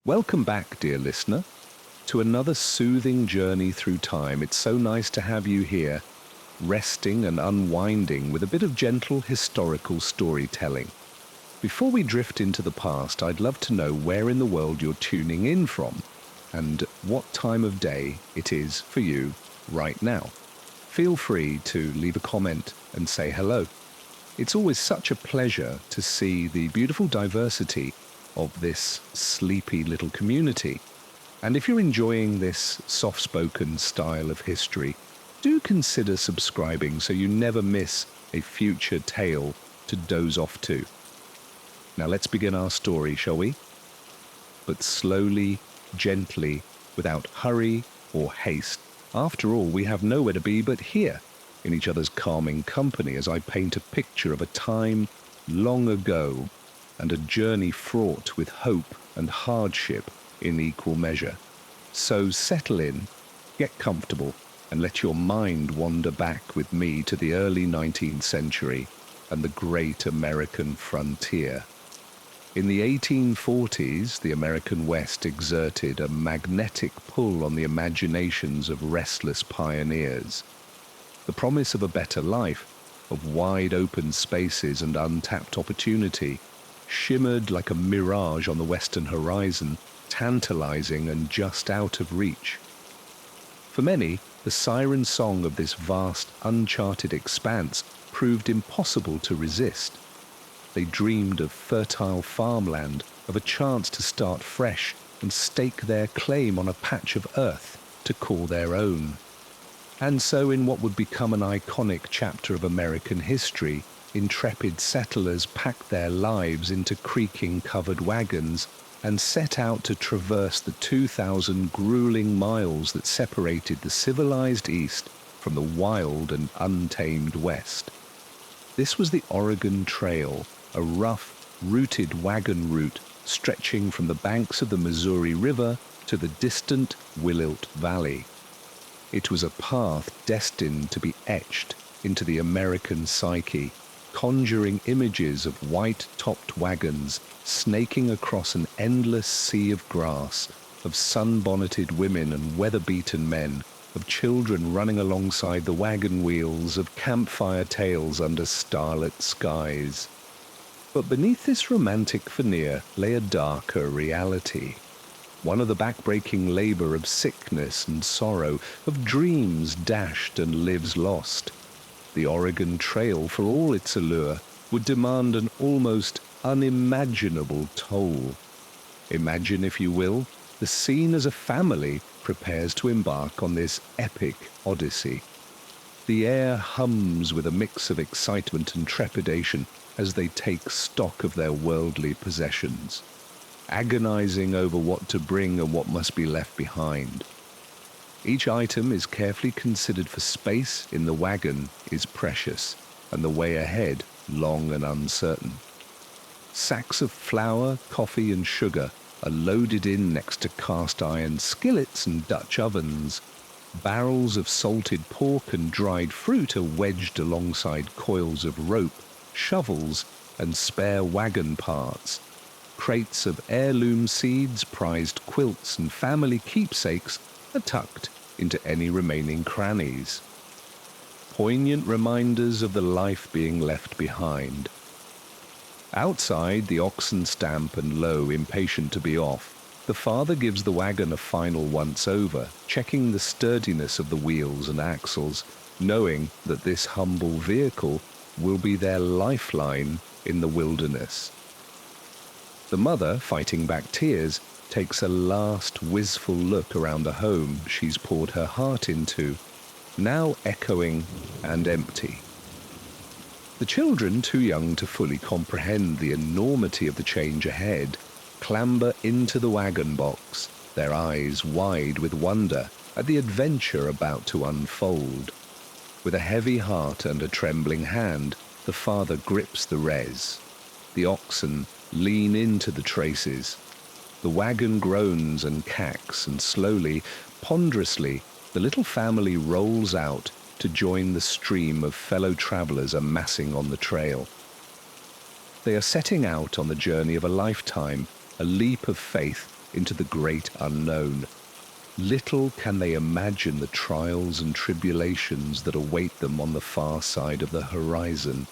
Welcome back, dear listener, to another soothing journey through time. It's so nice to have you here, resting and unwinding with a bit of gentle historical storytelling. Before we drift into the past, I'd love to know where in the world you're tuning in from and what time of day it is for you right now. Feel free to leave a comment and say hello. It's always such a pleasure to see the beautiful diversity of this sleepy little community. And if you're enjoying this soft-spoken style of history, do consider subscribing so you never miss a future tale to doze off to. Now let's begin our story, shall we? But slowly, gently, without hurry or haste. After all, we have nowhere to be but here, in each other's calming company, as I paint a picture of a time long ago and a journey fraught with hope and hardship in equal measure. So settle in, get comfortable, and let your mind wander back with me to the early 19th century and the great American frontier. In the 1840s, the American West exerted a magnetic pull on the imaginations of restless pioneers. The promise of a better life, of wide open spaces and untapped opportunity, shimmered like a mirage on the western horizon, tantalizing and just out of reach. For many, the siren song of this vast, uncharted expanse proved impossible to resist. They dreamed of fertile farmland, of a chance to start fresh and stake their claim on a patch of earth to call their own. And so, in what would become an iconic chapter of American history, intrepid settlers packed their lives into creaking covered wagons and set out to traverse the 2,000 grueling miles that separated the civilized East from the wild and untamed West. This was the Oregon Trail, a rough, rooted wagon route stretching from the banks of the Missouri River to the distant Willilt Valley. It was a path destined to be etched into the American psyche, conjuring images of white-topped wagons snaking across an endless sea of grass, of sun-bonneted women and weather-beaten men, of children running alongside the wagon wheels, of campfire tales under starlit skies. But beneath this romantic veneer lay a darker reality. One of the backbreaking labor of sickness and sorrow, of dreams dashed and lives lost. The Oregon Trail, for all its allure, would demand an almost unimaginable toll. Imagine, if you will, the scene as a family prepares to embark on this epic odyssey. The air hums with a mix of excitement and trepidation as they take stock of their worldly possessions, agonizing over what to bring and what must be left behind. Each item is carefully considered, for space in the wagon is precious, and the way ahead long and uncertain. Sacks of flour, coffee, and sugar are loaded in next to cast-iron skillets and Dutch ovens. Barrels of salted pork and dried fruit are wedged alongside coils of rope, shovels, and spare wagon parts. Crates of heirloom seeds, prized quilts, and family keepsakes are tucked into any remaining crannies. Poignant reminders of the life being left behind. Outside, the oxen stamp and low, impatient to be off. The father gives the wagon a final once-over, checking the sturdiness of the wheels and axles, knowing that this humble vehicle will be their lifeline in the wilderness. The mother, fighting back tears, takes a last wistful look around the home she's poured her heart into, now echoing and empty. The children, too young to fully comprehend the enormity of the change ahead, clamber into the wagon box, their eyes wide with wonder at the adventure about to unfold. With a heavy heart and a trembling hand, the father grips the reins. The oxen lean into the traces. The wagon groans and cacks, and slowly, ponderously, the little family rolls out to join the stream of fellow travelers amassing on the trail. They are setting out on the journey of a lifetime, a leap of faith into the great unknown. Little can they imagine the trials and tribulations that await them on the far side of the horizon.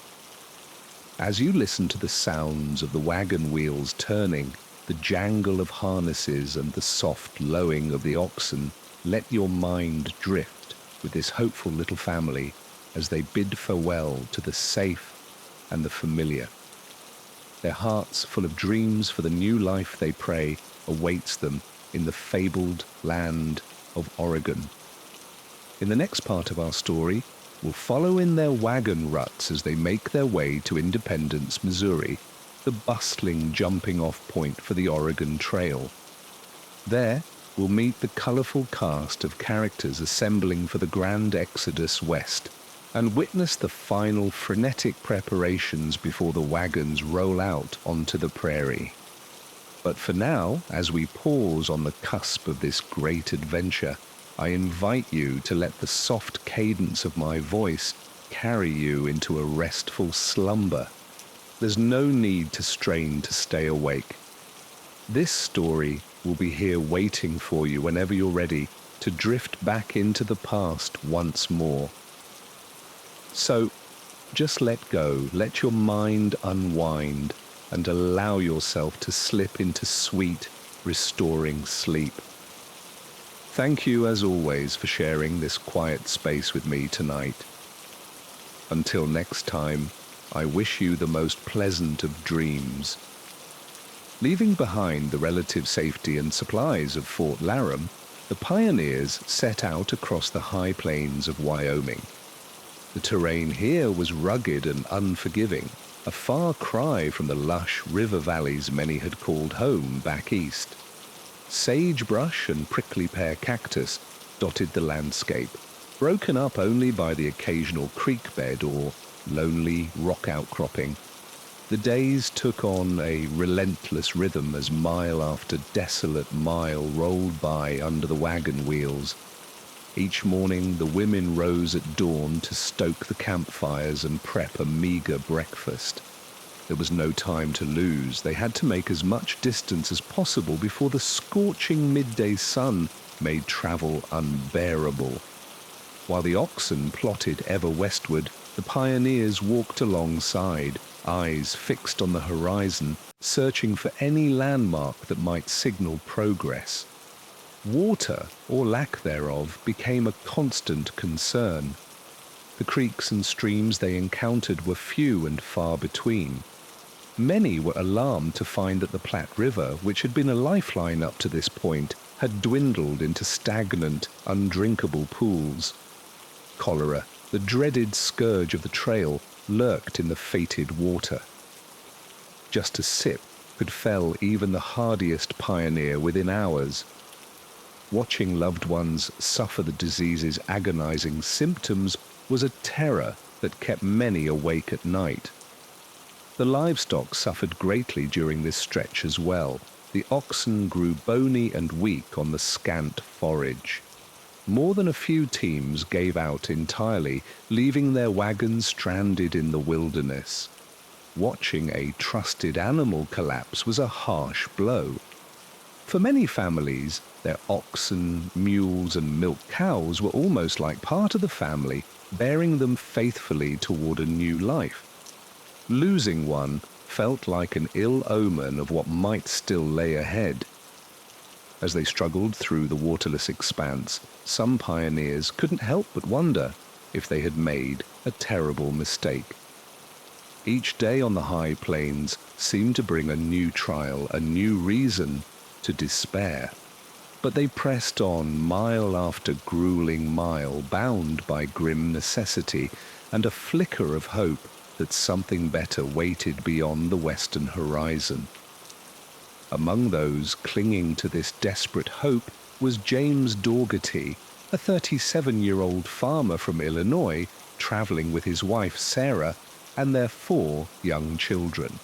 As you listen to the sounds of the wagon wheels turning, the jangle of harnesses and the soft lowing of the oxen, let your mind drift with this hopeful little family as they bid farewell to the safe and the familiar. Their hearts full of dreams for the new life they pray awaits them in the fabled land of Oregon. In the next part of our story, we'll follow in their wagon ruts as they make their way to Independence, Missouri, the bustling jumping-off point for the Oregon Trail. There, we'll meet the colorful cast of characters assembling for the grand exodus west, and witness the final frenetic preparations before the wagons roll out onto the prairie. But for now, as we pause on the cusp of this great adventure, I invite you to let the soft cadence of my voice carry you into a restful slumber. There's no need to strain to stay awake. This story will be here waiting for you whenever you're ready to drift back into the past once more. So, just let go, let your mind unwind, and allow yourself to slip into sweet, restoring sleep. Thank you, as always, for sharing this quiet space with me tonight. Until next time, I wish you the most pleasant of dreams. Leaving behind the relative safety and supplies of Fort Laramie, the pioneers set out across the high plains of Wyoming. The terrain here was rugged and unforgiving, a far cry from the lush river valleys many had called home back east. Sagebrush and prickly pear cactus dotted the landscape, broken up only by the occasional creek bed or lonely rock outcropping. The days took on a relentless rhythm as mile after desolate mile rolled by under the wagon wheels. Each morning the women rose at dawn to stoke the campfires and prep a meager breakfast. There was no time to lose. They had to make as much distance as possible before the scorching midday sun made travel unbearable. While the oxen plodded ever westward, the pioneers walked alongside, eyes fixed on the horizon, searching for any landmark that might signal progress. Water, or lack thereof, became a constant concern. The creeks and streams they encountered were few and far between. Many were alarmed to find that the Platte River, which had been a lifeline up to this point, had dwindled into stagnant, undrinkable pools. Cholera, the dreaded scourge of the trail, lurked in the fated water. Just a sip could fell even the hardiest pioneer within hours. Watching loved ones suffer the disease's agonizing symptoms was a terror that kept many awake at night. The livestock suffered greatly during this stretch as well. The oxen grew bony and weak on the scant forage. More than a few teams gave out entirely, leaving their wagons stranded in the wilderness. Watching a trusted animal collapse was a harsh blow. For many families, their oxen, mules, and milk cows were almost like part of the family, bearing them faithfully toward a new life. Losing one felt like an ill omen of what might still lay ahead. As they struggled through the waterless expanse, some pioneers couldn't help but wonder if they had made a terrible mistake. Each day on the high plains seemed to bring a new trial, a new reason to despair. But they pressed on mile after grueling mile, bound by grim necessity and a flicker of hope that something better waited beyond the western horizon. Among those clinging to this desperate hope was James Dougherty, a 37-year-old farmer from Illinois, traveling with his wife Sarah and their 4 young children.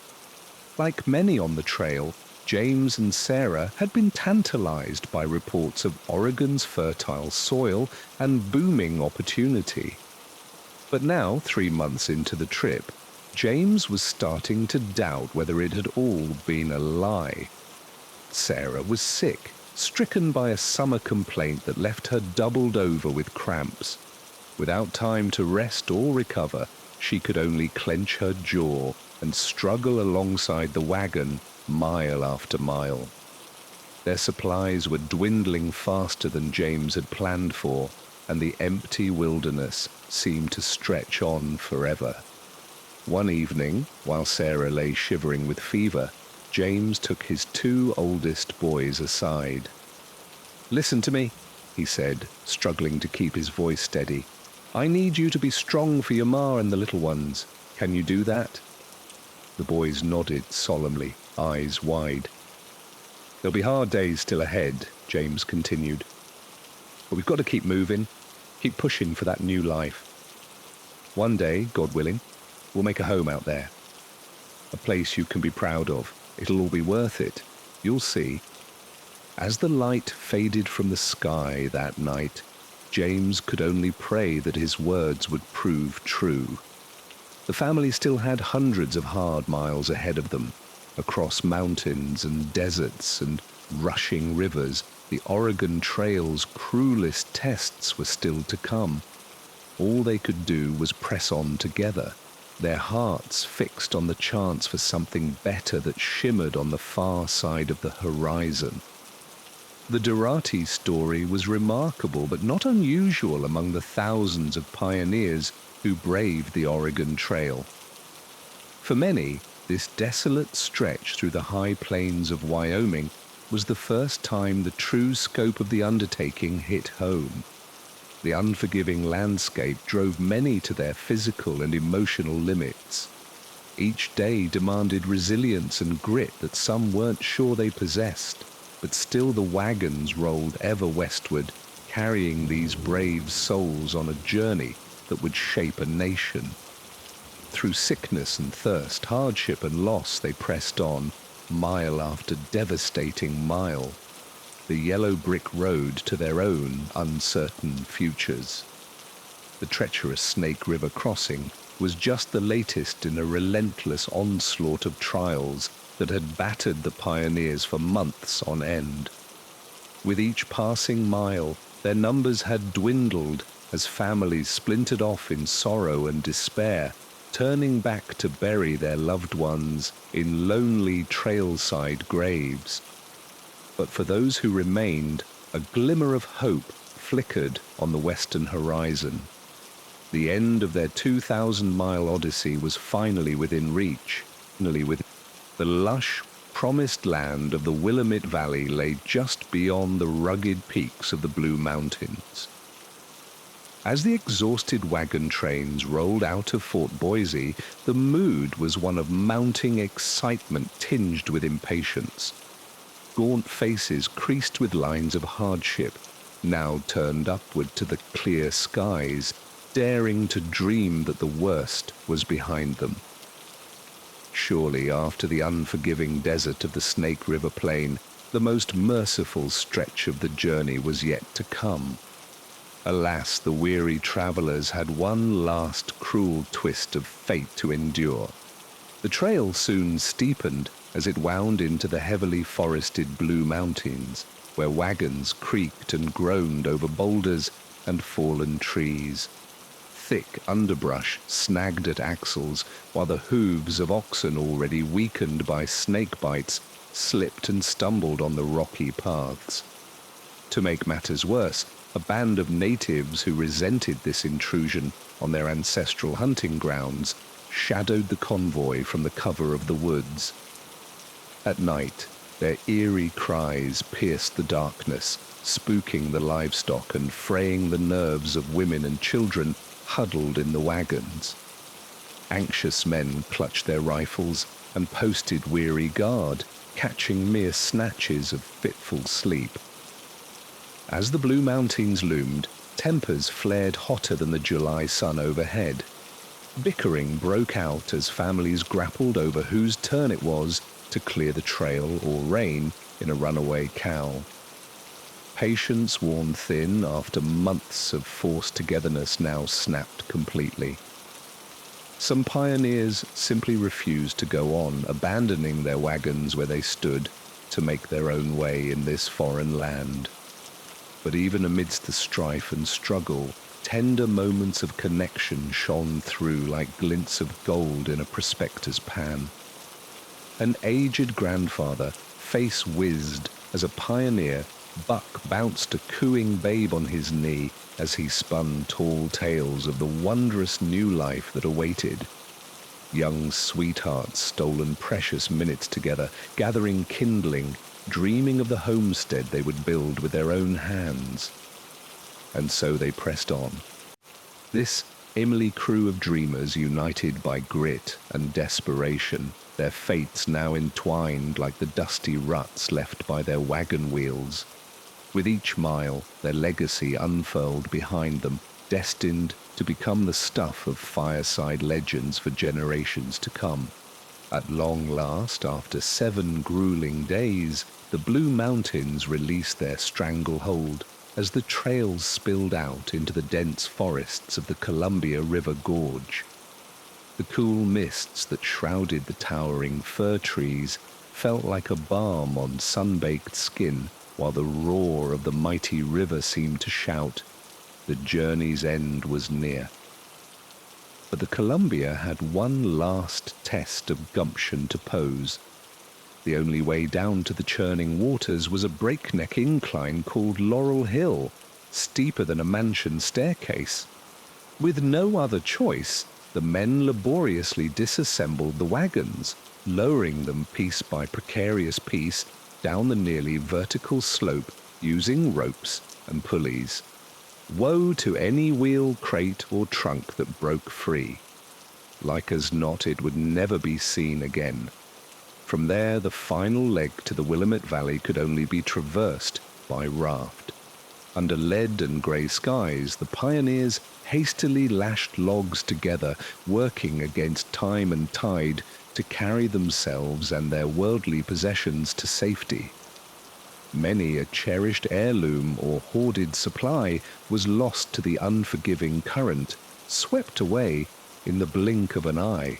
Like many on the trail, James and Sarah had been tantalized by reports of Oregon's fertile soil and booming opportunity. But now, 3 months into the trip, James was starting to doubt whether it had all been a lie. Sarah was sick, stricken by a summer complaint that left her doubled over with cramps. Without time to rest or recover, she could only clench her jaw and struggle alongside the wagon mile after mile. Their supplies were dwindling faster than James had planned for, and the empty wilderness seemed to stretch on forever. One evening, while Sarah lay shivering with fever, James took his two oldest boys aside. "Listen to me," he said, struggling to keep his voice steady. "I need you to be strong for your ma and the little ones. Can you do that?" The boys nodded solemnly, eyes wide. "There'll be hard days still ahead," James continued. "But we've got to keep moving, keep pushing for that new life. One day, God willing, we'll make a home out there. A place you can be proud of. It'll all be worth it. You'll see." As the light faded from the sky that night, James could only pray that his words would prove true. The family still had hundreds of hard miles ahead of them, across mountains and deserts and rushing rivers. The Oregon Trail's cruelest tests were still to come. All they could do was press on together, their hearts fixed on the chance for something better that shimmered on the far side of the horizon. The Durati story was remarkable but not unusual among the thousands of pioneers who braved the Oregon Trail. For many, this desolate stretch through the high plains of Wyoming was the first time the true scope of the undertaking hit home. The unforgiving landscape drove many to their physical and emotional limits. Each day demanded resilience and grit that some weren't sure they possessed, but still the wagons rolled ever westward, carrying these brave souls on a journey that would shape a nation. Through sickness and thirst, hardship and loss, they pressed on, mile after devastating mile, the yellow brick road to their own uncertain futures. The treacherous Snake River crossing was just the latest in a relentless onslaught of trials that had battered the pioneers for months on end. With each passing mile, their numbers had dwindled as families splintered off in sorrow and despair, turning back to bury their loved ones in lonely trailside graves. But for those who remained, a glimmer of hope flickered on the western horizon. The end of their 2,000-mile odyssey was finally within reach. The lush, promised land of the Willamette Valley lay just beyond the rugged peaks of the Blue Mountains. As the exhausted wagon trains rolled out of Fort Boise, the mood was one of mounting excitement tinged with impatience. Gaunt faces creased with lines of hardship, now turned upward to the clear skies, daring to dream that the worst was behind them. Surely, after the unforgiving desert of the Snake River Plain, the most merciful stretch of the journey was yet to come. Alas, the weary travelers had one last cruel twist of fate to endure. The trail soon steepened as it wound into the heavily forested Blue Mountains, where wagons creaked and groaned over boulders and fallen trees. Thick underbrush snagged at axles, while the hooves of oxen already weakened by snake bites slipped and stumbled on the rocky paths. To make matters worse, a band of natives who resented this intrusion on their ancestral hunting grounds shadowed the convoy from the cover of the woods. At night, their eerie cries pierced the darkness, spooking the livestock and fraying the nerves of women and children huddled in the wagons. Anxious men clutched their rifles and posted weary guard, catching mere snatches of fitful sleep. As the Blue Mountains loomed, tempers flared hotter than the July sun overhead. Bickering broke out as families grappled over whose turn it was to clear the trail or rein in a runaway cow. Patience worn thin after months of forced togetherness now snapped completely. Some pioneers simply refused to go on, abandoning their wagons where they stood, to make their own way in this foreign land. But even amidst the strife and struggle, tender moments of connection shone through like glints of gold in a prospector's pan. An aged grandfather, face whizzed as a pioneer, Buck bounced a cooing babe on his knee as he spun tall tales of the wondrous new life that awaited. Young sweethearts stolen precious minutes together, gathering kindling, dreaming of the homestead they would build with their own hands. And so they pressed on. This Emily crew of dreamers united by grit and desperation, their fates now entwined like the dusty ruts left by their wagon wheels. With each mile, their legacy unfurled behind them, destined to become the stuff of fireside legends for generations to come. At long last, after 7 grueling days, the Blue Mountains released their stranglehold as the trails spilled out into the dense forests of the Columbia River Gorge. The cool mists that shrouded the towering fir trees felt like a balm on sun-baked skin, while the roar of the mighty river seemed to shout, the journey's end was near. But the Columbia had one last test of gumption to pose. The only way down to the churning waters was a breakneck incline called Laurel Hill, steeper than a mansion staircase. With no other choice, the men laboriously disassembled the wagons, lowering them piece by precarious piece down the nearly vertical slope using ropes and pulleys. Woe to any wheel, crate, or trunk that broke free. Like as not, it would never be seen again. From there, the final leg to the Willamette Valley could only be traversed by raft. Under lead and grey skies, the pioneers hastily lashed logs together, working against time and tide to carry themselves and their worldly possessions to safety. Many a cherished heirloom or hoarded supply was lost to the unforgiving current, swept away in the blink of an eye.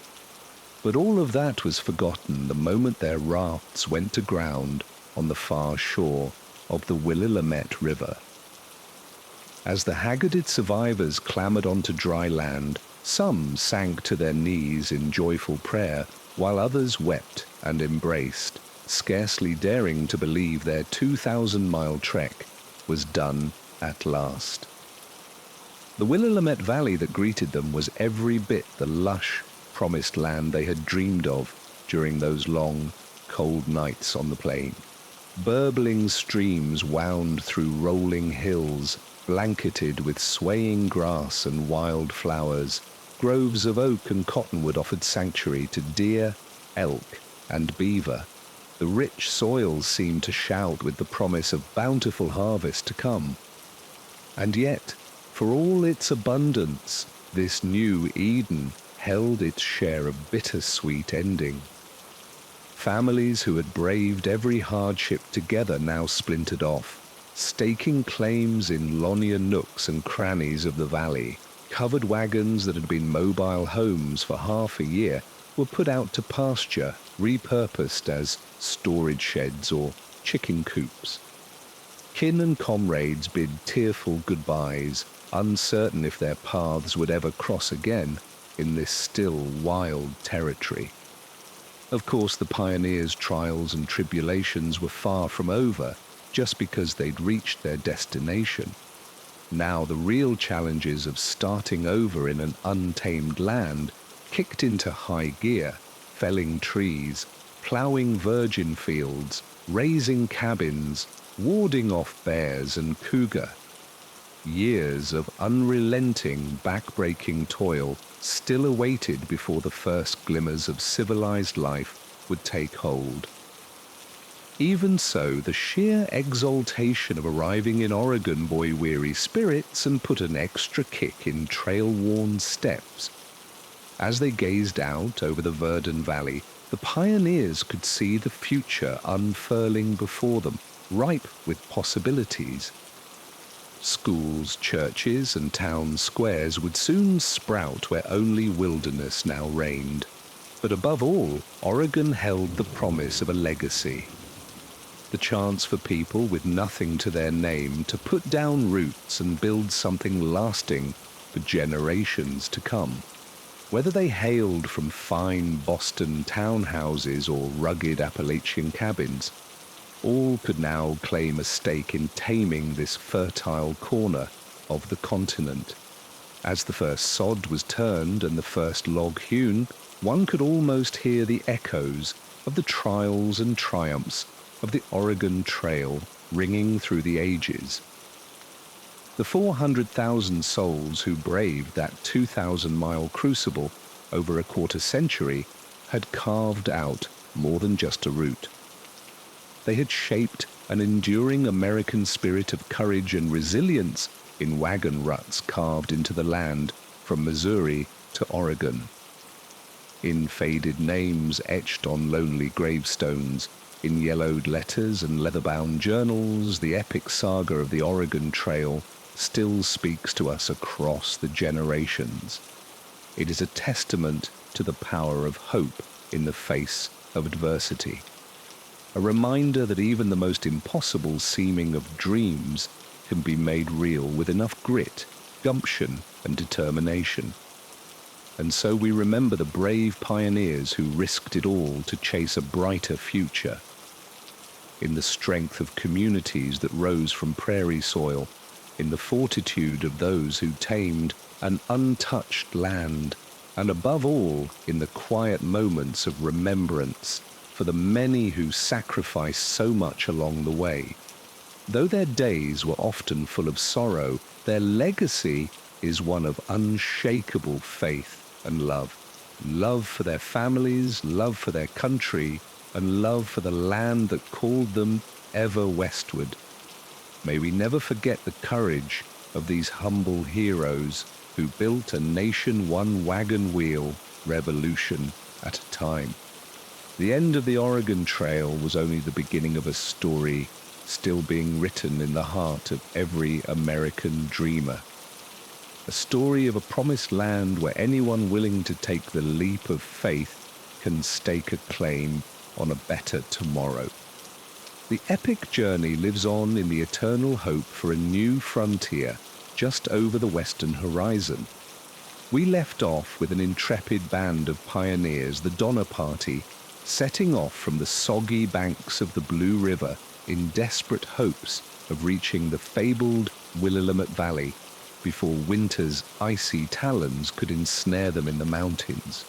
But all of that was forgotten the moment their rafts went to ground on the far shore of the Willamette River. As the haggarded survivors clambered onto dry land, some sank to their knees in joyful prayer, while others wept and embraced, scarcely daring to believe their 2,000-mile trek was done at last. The Willamette Valley that greeted them was every bit the lush, promised land they had dreamed of during those long, cold nights on the plain. Burbling streams wound through rolling hills, blanketed with swaying grass and wild flowers. Groves of oak and cottonwood offered sanctuary to deer, elk, and beaver. The rich soil seemed to shout with the promise of bountiful harvest to come. And yet, for all its abundance, this new Eden held its share of bittersweet ending. Families who had braved every hardship together now splintered off, staking claims in lonelier nooks and crannies of the valley. Covered wagons that had been mobile homes for half a year were put out to pasture, repurposed as storage sheds or chicken coops. Kin and comrades bid tearful goodbyes, uncertain if their paths would ever cross again in this still wild territory. Of course, the pioneers' trials and tribulations were far from over just because they'd reached their destination. Now the real challenges of starting over in an untamed land kicked into high gear, felling trees, ploughing virgin fields, raising cabins, warding off bears and cougar. Years of unrelenting, back-breaking toil still awaited before the first glimmers of civilized life would take hold. Even so, the sheer exaltation of arriving in Oregon buoyed weary spirits and put an extra kick in trail-worn steps. As they gazed out over the Verdon Valley, the pioneers could see the future unfurling before them, ripe with possibilities. Schools, churches, and town squares would soon sprout where only wilderness now reigned. But above all, Oregon held the promise of a legacy. the chance for people with nothing to their name to put down roots and build something lasting for generations to come. Whether they hailed from fine Boston townhouses or rugged Appalachian cabins, all could now claim a stake in taming this fertile corner of the continent. As the first sod was turned and the first log hewn, one could almost hear the echoes of the trials and triumphs of the Oregon Trail ringing through the ages. The 400,000 souls who braved that 2,000-mile crucible over a quarter century had carved out more than just a route. They had shaped an enduring American spirit of courage and resilience in wagon ruts carved into the land from Missouri to Oregon. In faded names etched on lonely gravestones, in yellowed letters and leather-bound journals, the epic saga of the Oregon Trail still speaks to us across the generations. It is a testament to the power of hope in the face of adversity. A reminder that even the most impossible seeming of dreams can be made real with enough grit, gumption, and determination. And so we remember the brave pioneers who risked it all to chase a brighter future. In the strength of communities that rose from prairie soil, in the fortitude of those who tamed an untouched land, and above all, in the quiet moments of remembrance for the many who sacrificed so much along the way. Though their days were often full of sorrow, their legacy is one of unshakable faith and love. Love for their families, love for their country, and love for the land that called them ever westward. May we never forget the courage of these humble heroes who built a nation one wagon wheel revolution at a time. The end of the Oregon Trail was only the beginning of a story still being written in the heart of every American dreamer. A story of a promised land where anyone willing to take the leap of faith can stake a claim on a better tomorrow. The epic journey lives on in the eternal hope for a new frontier just over the western horizon. We left off with an intrepid band of pioneers, the Donner Party, setting off from the soggy banks of the Blue River in desperate hopes of reaching the fabled Willamette Valley before winter's icy talons could ensnare them in the mountains.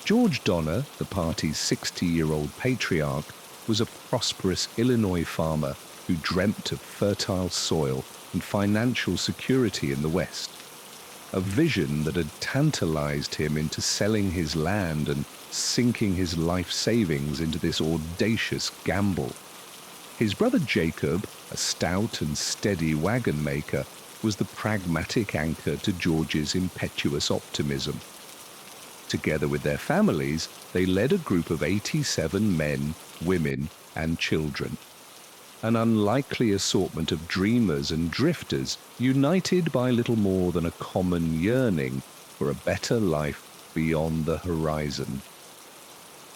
George Donner, the party's 60-year-old patriarch, was a prosperous Illinois farmer who dreamt of fertile soil and financial security in the West, a vision that had tantalized him into selling his land and sinking his life savings into this audacious gamble. His brother Jacob, a stout and steady wagon maker, was the pragmatic anchor to George's impetuous optimism. Together with their families, they led a group of 87 men, women, and children. An unlikely assortment of dreamers and drifters, united by little more than a common yearning for a better life beyond the horizon.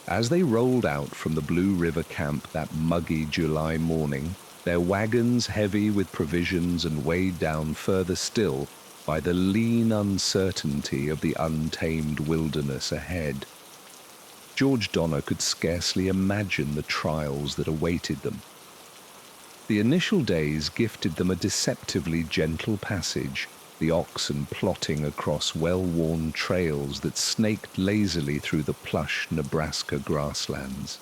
As they rolled out from the Blue River camp that muggy July morning, their wagons heavy with provisions and weighed down further still by the lean uncertainty of the untamed wilderness ahead, George Donner could scarcely imagine the trials that awaited them. The initial days gifted them a deceptively gentle passage, the oxen plodding across well-worn trails that snaked lazily through the plush Nebraska grasslands.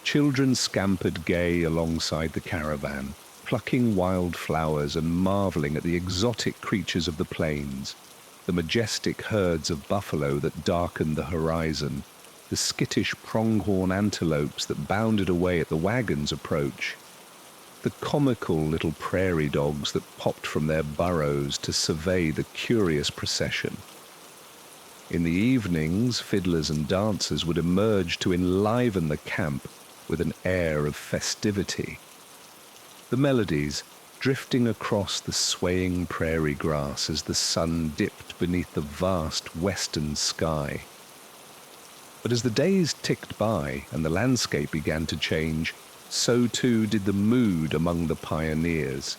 Children scampered gay alongside the caravan, plucking wild flowers and marveling at the exotic creatures of the plains, the majestic herds of buffalo that darkened the horizon, the skittish pronghorn antelopes that bounded away at the wagon's approach, the comical little prairie dogs that popped from their burrows to survey the curious procession. In the evenings, fiddlers and dancers would emerge to enliven the camp with an air of festivity. The melodies drifting across the swaying prairie grass as the sun dipped beneath the vast western sky. But as the days ticked by and the landscape began to change, so too did the mood among the pioneers.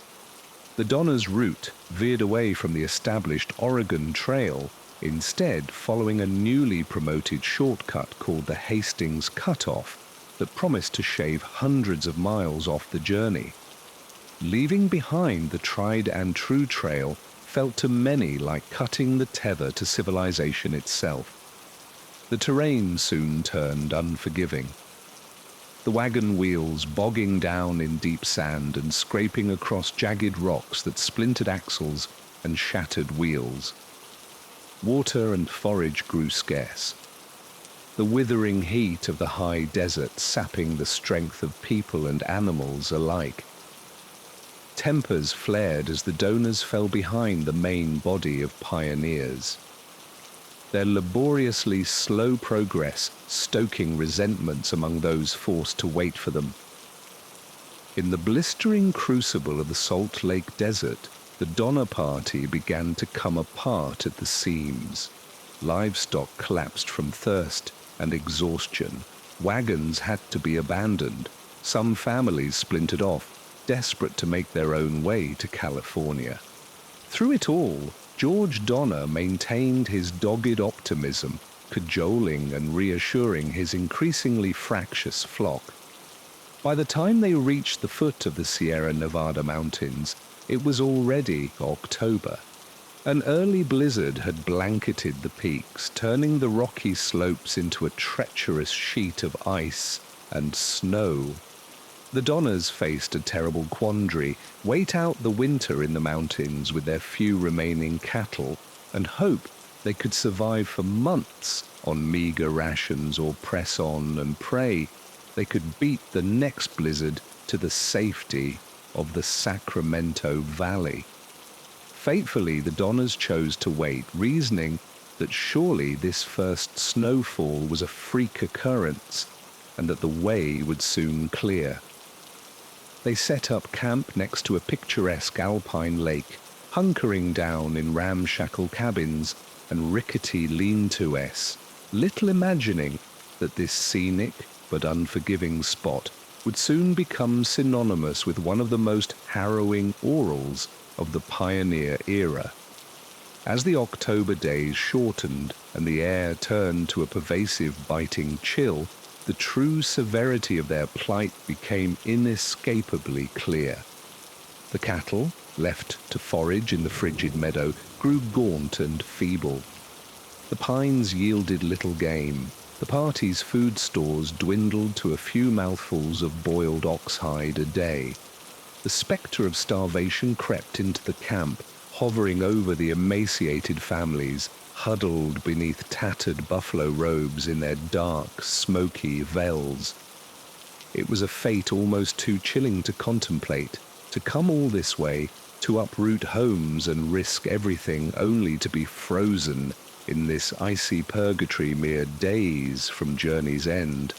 The Donner's route veered away from the established Oregon Trail, instead following a newly promoted shortcut called the Hastings Cutoff that promised to shave hundreds of miles off the journey. Leaving behind the tried and true trail felt to many like cutting the tether to civilization itself. The terrain soon turned unforgiving. The wagon wheels bogging down in deep sand and scraping across jagged rocks that splintered axles and shattered wheels. Water and forage grew scarce. The withering heat of the high desert sapping the strength of people and animals alike. Tempers flared as the donors fell behind the main body of pioneers. Their laboriously slow progress stoking resentments among those forced to wait for them. In the blistering crucible of the Salt Lake Desert, the Donner Party began to come apart at the seams. Livestock collapsed from thirst and exhaustion. Wagons had to be abandoned. Some families splintered off, desperate to make their own way to California. Through it all, George Donner maintained his dogged optimism, cajoling and reassuring his increasingly fractious flock. By the time they reached the foot of the Sierra Nevada mountains, it was already October. An early blizzard had blanketed the peaks, turning the rocky slopes into a treacherous sheet of ice and snow. The Donners faced a terrible quandary: wait out the winter in the mountains with their few remaining cattle and hope they could survive for months on meager rations, or press on and pray they could beat the next blizzard to the safety of the Sacramento Valley. Fatefully, the Donners chose to wait, reasoning that surely this first snowfall was a freak occurrence and that the way would soon clear. They set up camp next to a picturesque alpine lake, hunkering down in ramshackle cabins and rickety lean-to-s, little imagining that this scenic but unforgiving spot would soon become synonymous with one of the most harrowing orals of the pioneer era. As the October days shortened and the air turned to a pervasive biting chill, the true severity of their plight became inescapably clear. The cattle, left to forage in the frigid meadow, grew gaunt and feeble. The pines yielded little game. The party's food stores dwindled to a few mouthfuls of boiled oxhide a day. The spectre of starvation crept into the camp, hovering over the emaciated families, huddled beneath tattered buffalo robes in their dark, smoky veils. It was a fate almost too chilling to contemplate, to come all this way, to uproot homes and risk everything only to be frozen in this icy purgatory mere days from journey's end.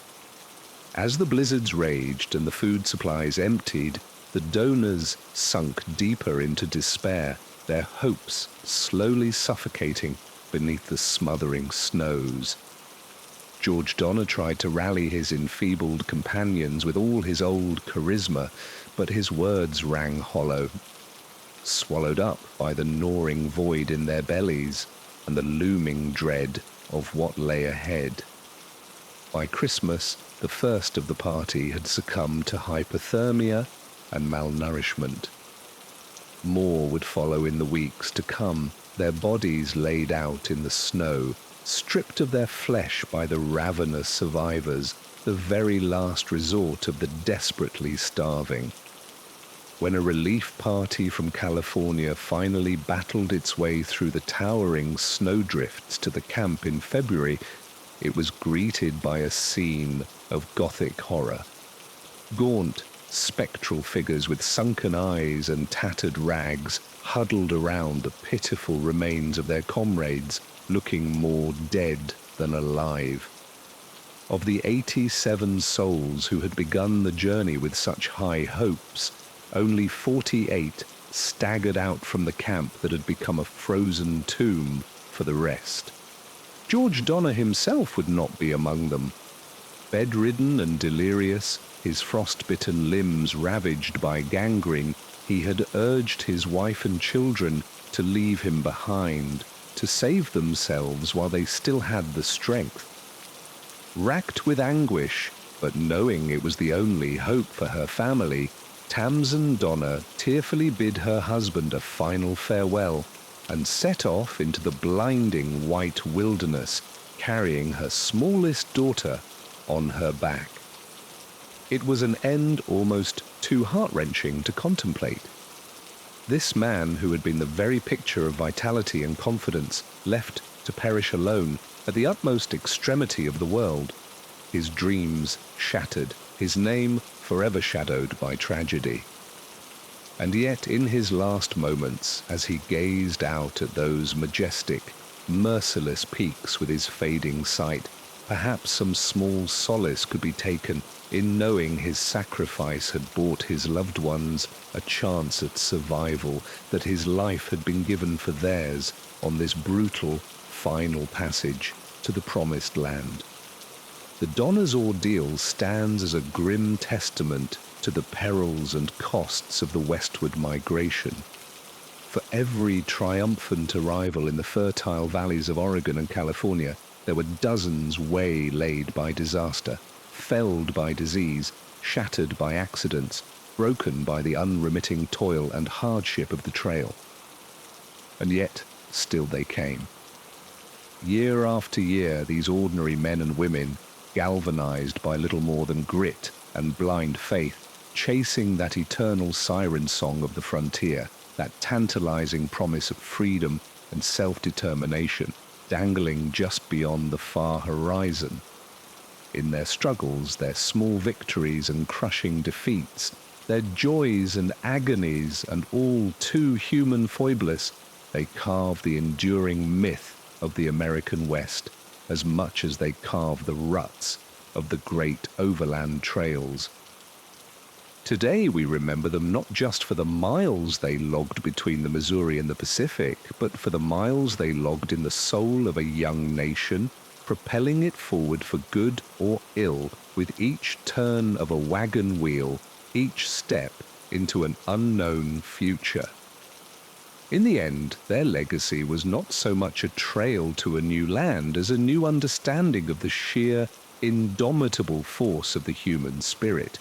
As the blizzards raged and the food supplies emptied, the donors sunk deeper into despair, their hopes slowly suffocating beneath the smothering snows. George Donner tried to rally his enfeebled companions with all his old charisma, but his words rang hollow, swallowed up by the gnawing void in their bellies and the looming dread of what lay ahead. By Christmas, the first of the party had succumbed to hypothermia and malnourishment. More would follow in the weeks to come, their bodies laid out in the snow, stripped of their flesh by the ravenous survivors, the very last resort of the desperately starving. When a relief party from California finally battled its way through the towering snowdrifts to the camp in February, it was greeted by a scene of Gothic horror. Gaunt, spectral figures with sunken eyes and tattered rags huddled around the pitiful remains of their comrades, looking more dead than alive. Of the 87 souls who had begun the journey with such high hopes, only 48 staggered out from the camp that had become a frozen tomb for the rest. George Donner himself would not be among them. Bedridden and delirious, his frostbitten limbs ravaged by gangrene, he had urged his wife and children to leave him behind, to save themselves while they still had the strength. Racked with anguish, but knowing it was the only hope for her family, Tamsin Donner tearfully bid her husband a final farewell and set off into the blinding white wilderness, carrying her smallest daughter on her back. It was an end almost too heart-wrenching to contemplate. This man, who had been the very picture of vitality and confidence, left to perish alone at the utmost extremity of the world, his dreams shattered, his name forever shadowed by tragedy. And yet, in his last moments, as he gazed out at those majestic, merciless peaks with his fading sight, perhaps some small solace could be taken in knowing his sacrifice had bought his loved ones a chance at survival, that his life had been given for theirs on this brutal, final passage to the promised land. The Donner's ordeal stands as a grim testament to the perils and costs of the westward migration. For every triumphant arrival in the fertile valleys of Oregon and California, there were dozens waylaid by disaster, felled by disease, shattered by accidents, broken by the unremitting toil and hardship of the trail. And yet, still they came. Year after year, these ordinary men and women, galvanized by little more than grit and blind faith, chasing that eternal siren song of the frontier, that tantalizing promise of freedom and self-determination, dangling just beyond the far horizon. In their struggles, their small victories and crushing defeats, their joys and agonies and all too human foibles, they carve the enduring myth of the American West as much as they carve the ruts of the great overland trails. Today we remember them not just for the miles they logged between the Missouri and the Pacific, but for the miles they logged in the soul of a young nation, propelling it forward for good or ill with each turn of a wagon wheel, each step into an unknown future. In the end, their legacy was not so much a trail to a new land as a new understanding of the sheer, indomitable force of the human spirit.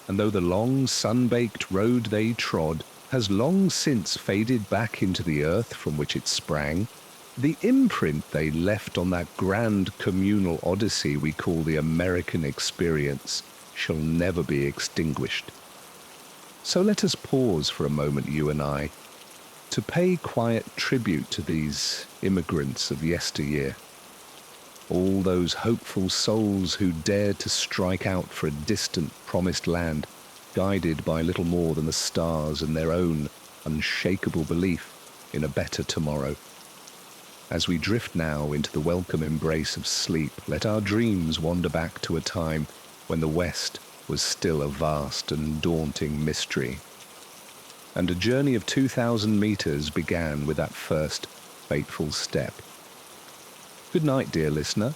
And though the long, sun-baked road they trod has long since faded back into the earth from which it sprang, the imprint they left on that grand communal odyssey we call the American experience shall never be extinguished. So let us pause for a moment, you and I, to pay quiet tribute to these immigrants of yesteryear. All those hopeful souls who dared to strike out for a distant, promised land, guided by little more than the stars and their own unshakable belief in a better tomorrow. As we drift now into the welcome embrace of sleep, let our dreams wander back to a time when the West was still a vast and daunting mystery. And a journey of 2,000 meters began with that first fateful step. Good night, dear listener.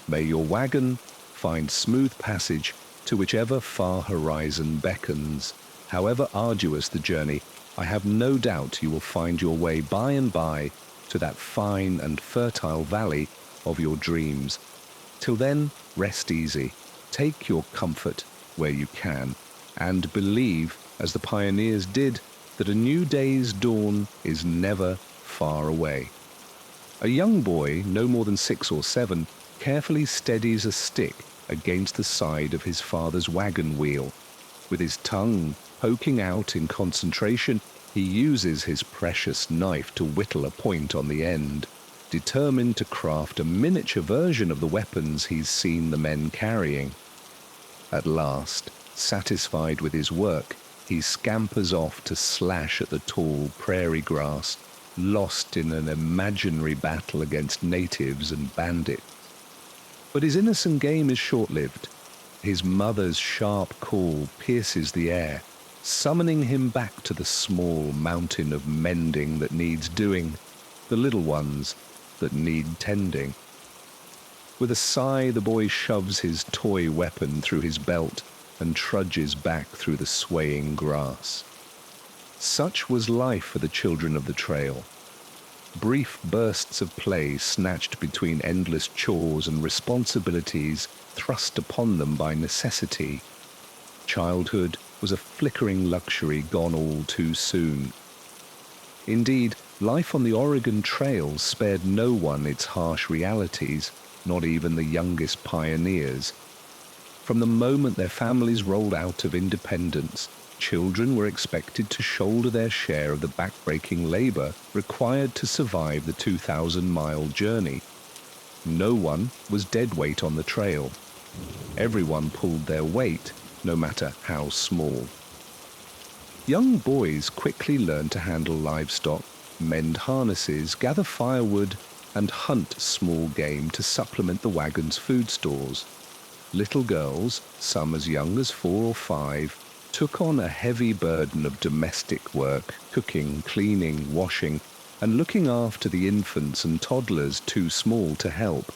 May your wagon find smooth passage to whichever far horizon beckons. However arduous the journey, I have no doubt you will find your way by and by to that fine and fertile valley of your dreams. Till then, rest easy, take your comfort where you can, and believe, as the pioneers did, that a new day's dawn is never far away. A young boy, no more than 6 or 7, carefully steadies a stick against the side of his father's wagon wheel. With his tongue poking out in concentration, he uses his precious knife to whittle a point on the end, determined to craft a miniature version of the weapons he's seen the men carrying. At last, satisfied with his work, he scampers off to slash at the tall prairie grass, lost in an imaginary battle against natives and bandits. But his innocent game is short-lived. His mother's sharp call pierces the air, summoning him back to the small mountain of mending that needs doing, the little ones, that need tending. With a sigh, the boy shoves his toy weapon through his belt and trudges back through the swaying grass. Such was life for the children of the trail. Brief bursts of play snatched between endless chores and responsibilities thrust upon them by necessity. Childhood was a flickering luxury gone all too soon. Indeed, life on the Oregon Trail spared no one its harsh realities, not even the youngest pioneers. From the moment their families rolled out of independence, children were expected to shoulder their share of the backbreaking labor required to survive the 2,000-mile journey. No one was deadweight on the trail. Everyone pulled their weight, no matter how small. Young boys quickly learned to handle livestock, mend harnesses, gather firewood, and hunt small game to supplement the wagon's food stores. Little girls, some as young as 4 or 5, took on a heavy burden of domestic work, cooking, cleaning, washing, and looking after the infants and toddlers too small to help.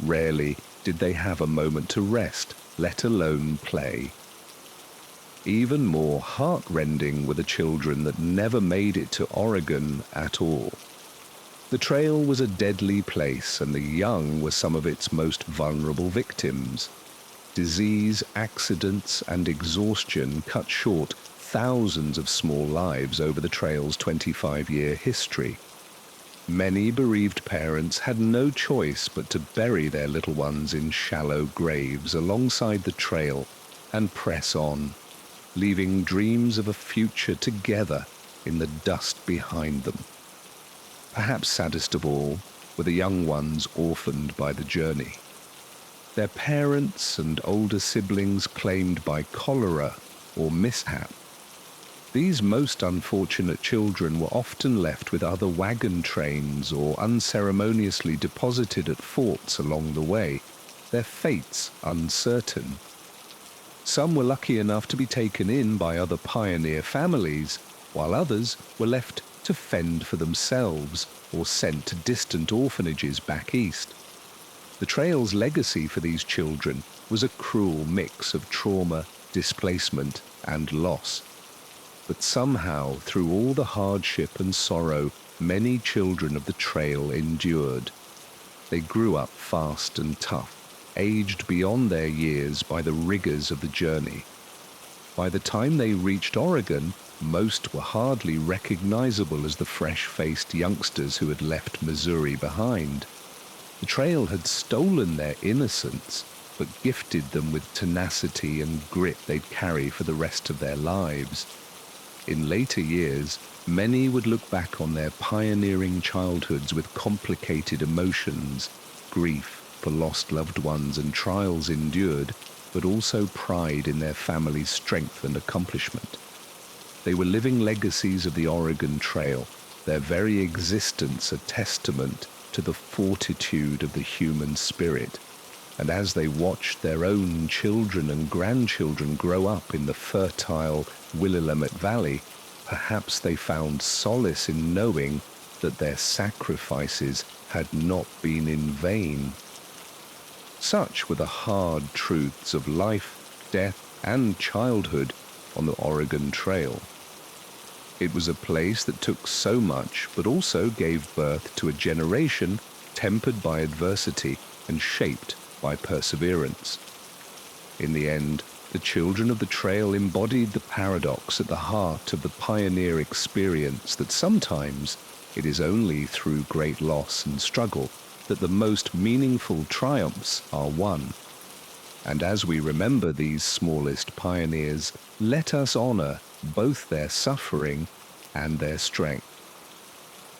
Rarely did they have a moment to rest, let alone play. Even more heart-rending were the children that never made it to Oregon at all. The trail was a deadly place, and the young were some of its most vulnerable victims. Disease, accidents, and exhaustion cut short thousands of small lives over the trail's 25-year history. Many bereaved parents had no choice but to bury their little ones in shallow graves alongside the trail and press on, leaving dreams of a future together in the dust behind them. Perhaps saddest of all were the young ones orphaned by the journey. Their parents and older siblings claimed by cholera or mishap. These most unfortunate children were often left with other wagon trains or unceremoniously deposited at forts along the way, their fates uncertain. Some were lucky enough to be taken in by other pioneer families, while others were left to fend for themselves or sent to distant orphanages back east. The trail's legacy for these children was a cruel mix of trauma, displacement, and loss. But somehow, through all the hardship and sorrow, many children of the trail endured. They grew up fast and tough, aged beyond their years by the rigors of the journey. By the time they reached Oregon, most were hardly recognizable as the fresh-faced youngsters who had left Missouri behind. The trail had stolen their innocence, but gifted them with tenacity and grit they'd carry for the rest of their lives. In later years, many would look back on their pioneering childhoods with complicated emotions, grief for lost loved ones and trials endured, but also pride in their family's strength and accomplishment. They were living legacies of the Oregon Trail, their very existence a testament to the fortitude of the human spirit. And as they watched their own children and grandchildren grow up in the fertile Willamette Valley, perhaps they found solace in knowing that their sacrifices had not been in vain. Such were the hard truths of life, death, and childhood on the Oregon Trail. It was a place that took so much, but also gave birth to a generation tempered by adversity and shaped by perseverance. In the end, the children of the trail embodied the paradox at the heart of the pioneer experience that sometimes it is only through great loss and struggle that the most meaningful triumphs are won. And as we remember these smallest pioneers, let us honor both their suffering and their strength.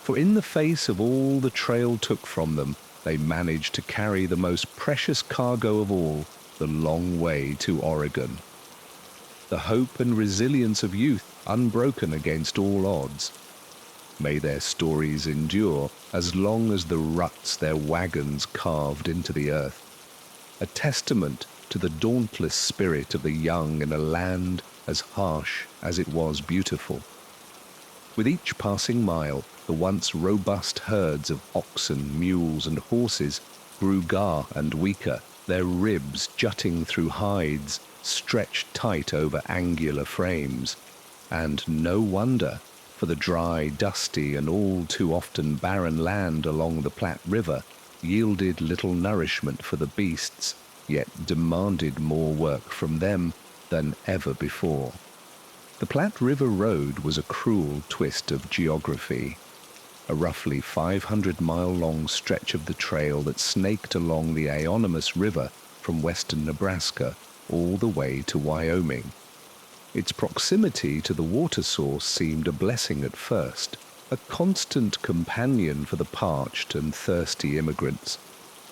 For in the face of all the trail took from them, they managed to carry the most precious cargo of all, the long way to Oregon. The hope and resilience of youth unbroken against all odds. May their stories endure as long as the ruts their wagons carved into the earth, a testament to the dauntless spirit of the young in a land as harsh as it was beautiful. With each passing mile, the once robust herds of oxen, mules, and horses grew gar and weaker, their ribs jutting through hides stretched tight over angular frames. And no wonder, for the dry, dusty, and all too often barren land along the Platte River yielded little nourishment for the beasts, yet demanded more work from them than ever before. The Platte River Road was a cruel twist of geography, a roughly 500-mile-long stretch of the trail that snaked along the Aonymous River from western Nebraska all the way to Wyoming. Its proximity to the water source seemed a blessing at first, a constant companion for the parched and thirsty immigrants,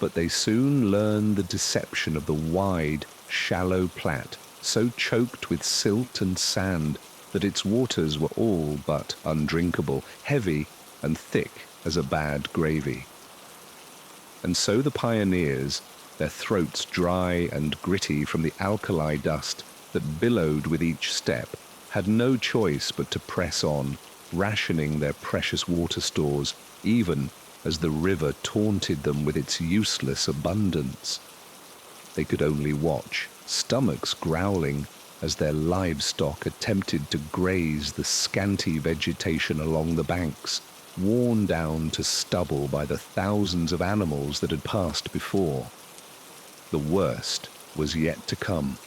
but they soon learned the deception of the wide, shallow Platte, so choked with silt and sand that its waters were all but undrinkable, heavy and thick as a bad gravy. And so the pioneers, their throats dry and gritty from the alkali dust that billowed with each step, had no choice but to press on, rationing their precious water stores, even as the river taunted them with its useless abundance. They could only watch, stomachs growling, as their livestock attempted to graze the scanty vegetation along the banks, worn down to stubble by the thousands of animals that had passed before. The worst was yet to come.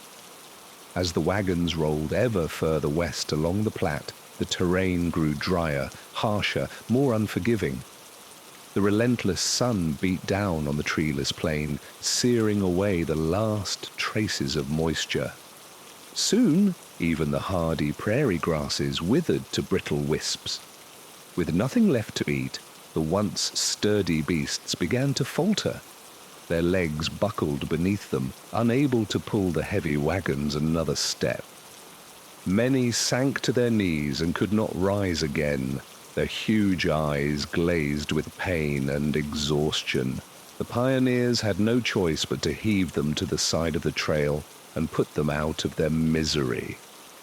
As the wagons rolled ever further west along the Platte, the terrain grew drier, harsher, more unforgiving. The relentless sun beat down on the treeless plain, searing away the last traces of moisture. Soon, even the hardy prairie grasses withered to brittle wisps. With nothing left to eat, the once sturdy beasts began to falter. Their legs buckled beneath them, unable to pull the heavy wagons another step. Many sank to their knees and could not rise again, their huge eyes glazed with pain and exhaustion. The pioneers had no choice but to heave them to the side of the trail and put them out of their misery.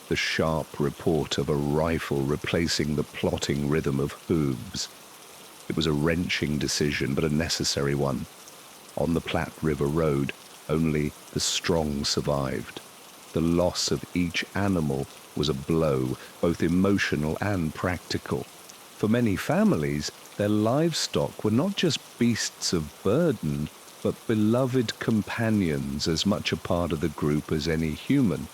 The sharp report of a rifle replacing the plodding rhythm of hooves. It was a wrenching decision, but a necessary one. On the Platte River Road, only the strong survived. The loss of each animal was a blow, both emotional and practical. For many families, their livestock were not just beasts of burden, but beloved companions as much a part of the group as any human.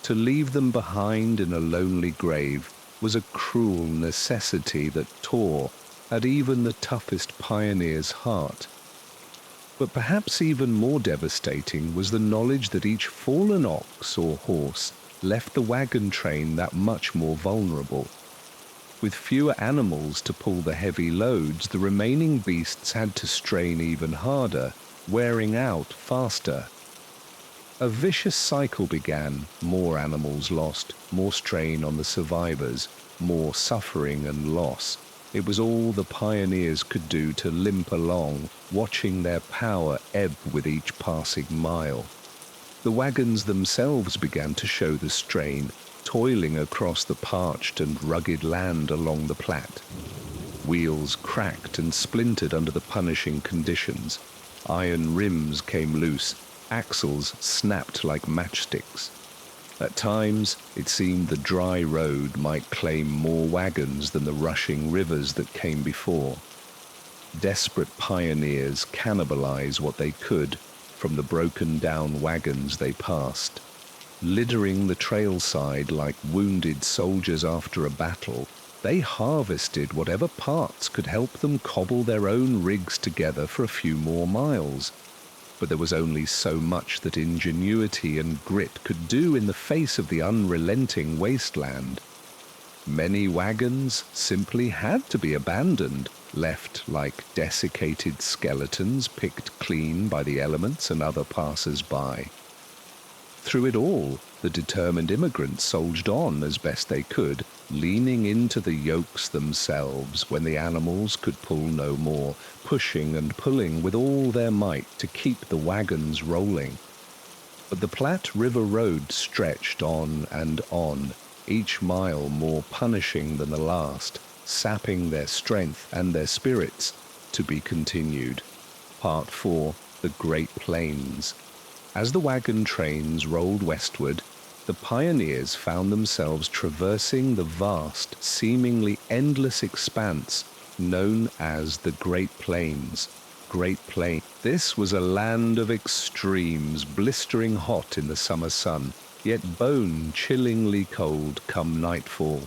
To leave them behind in a lonely grave was a cruel necessity that tore at even the toughest pioneer's heart. But perhaps even more devastating was the knowledge that each fallen ox or horse left the wagon train that much more vulnerable. With fewer animals to pull the heavy loads, the remaining beasts had to strain even harder, wearing out faster. A vicious cycle began. More animals lost, more strain on the survivors, more suffering and loss. It was all the pioneers could do to limp along, watching their power ebb with each passing mile. The wagons themselves began to show the strain, toiling across the parched and rugged land along the Platte. Wheels cracked and splintered under the punishing conditions. Iron rims came loose, axles snapped like matchsticks. At times, it seemed the dry road might claim more wagons than the rushing rivers that came before. Desperate pioneers cannibalized what they could from the broken-down wagons they passed. Littering the trailside like wounded soldiers after a battle, they harvested whatever parts could help them cobble their own rigs together for a few more miles. But there was only so much that ingenuity and grit could do in the face of the unrelenting wasteland. Many wagons simply had to be abandoned, left like desiccated skeletons picked clean by the elements and other passers-by. Through it all, the determined immigrants soldiered on as best they could, leaning into the yokes themselves when the animals could pull no more, pushing and pulling with all their might to keep the wagons rolling. But the Platte River Road stretched on and on, each mile more punishing than the last, sapping their strength and their spirits, to be continued. Part 4, The Great Plains. As the wagon trains rolled westward, the pioneers found themselves traversing the vast, seemingly endless expanse known as the Great Plains. Great Plain. This was a land of extremes, blistering hot in the summer sun, yet bone-chillingly cold come nightfall.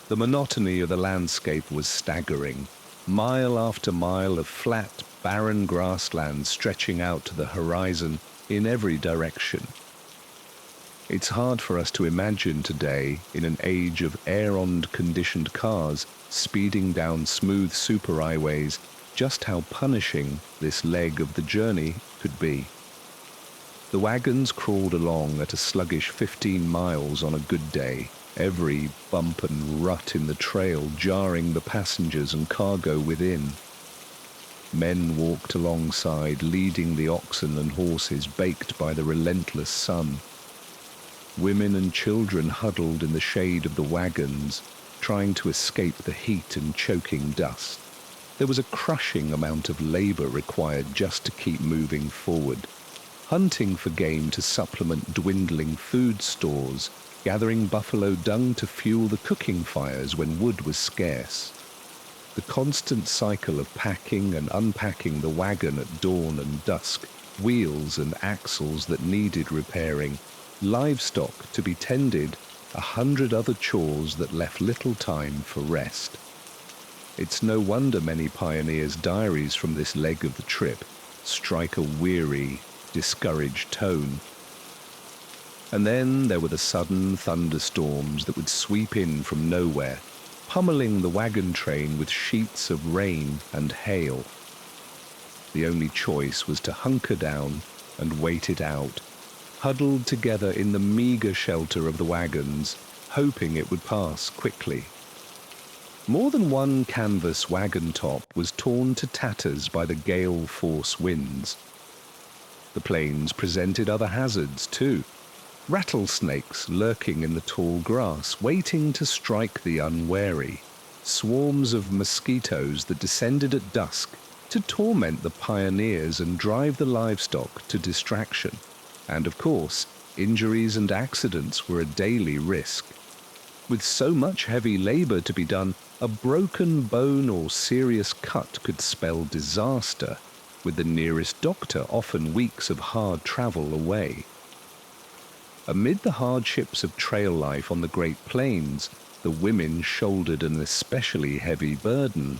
The monotony of the landscape was staggering. Mile after mile of flat, barren grassland stretching out to the horizon in every direction. It's hard for us to imagine today, in an age of air-on conditioned cars speeding down smooth superhighways, just how punishing this leg of the journey could be. The wagons crawled along at a sluggish 15 miles on a good day, every bump and rut in the trail jarring the passengers and cargo within. Men walked alongside, leading the oxen and horses baked by the relentless sun. Women and children huddled in the shade of the wagons, trying to escape the heat and choking dust. There was a crushing amount of labor required just to keep moving forward, hunting for game to supplement dwindling food stores, gathering buffalo dung to fuel the cooking fires when wood was scarce. The constant cycle of packing and unpacking the wagon at dawn and dusk, wheels and axles that needed repairing, livestock to be tended, 100 other chores that left little time for rest. It's no wonder many pioneers' diaries from this leg of the trip strike a weary, discouraged tone. And then there were the sudden thunderstorms that would sweep in from nowhere, pummeling the wagon train with sheets of rain and hail. The only choice was to hunker down and wait it out, huddled together in the meager shelter of the wagons, hoping it would pass quickly. More than one canvas wagon top was torn to tatters by the gale force winds. The plains presented other hazards too. Rattlesnakes lurking in the tall grass, waiting to strike the unwary. Swarms of mosquitoes that descended at dusk to torment the pioneers and drive the livestock to distraction. And of course, injuries and accidents were a daily risk. With so much heavy labor to be done, a broken bone or serious cut could spell disaster, with the nearest doctor often weeks of hard travel away. Amid the hardships of trail life on the Great Plains, the women shouldered an especially heavy burden.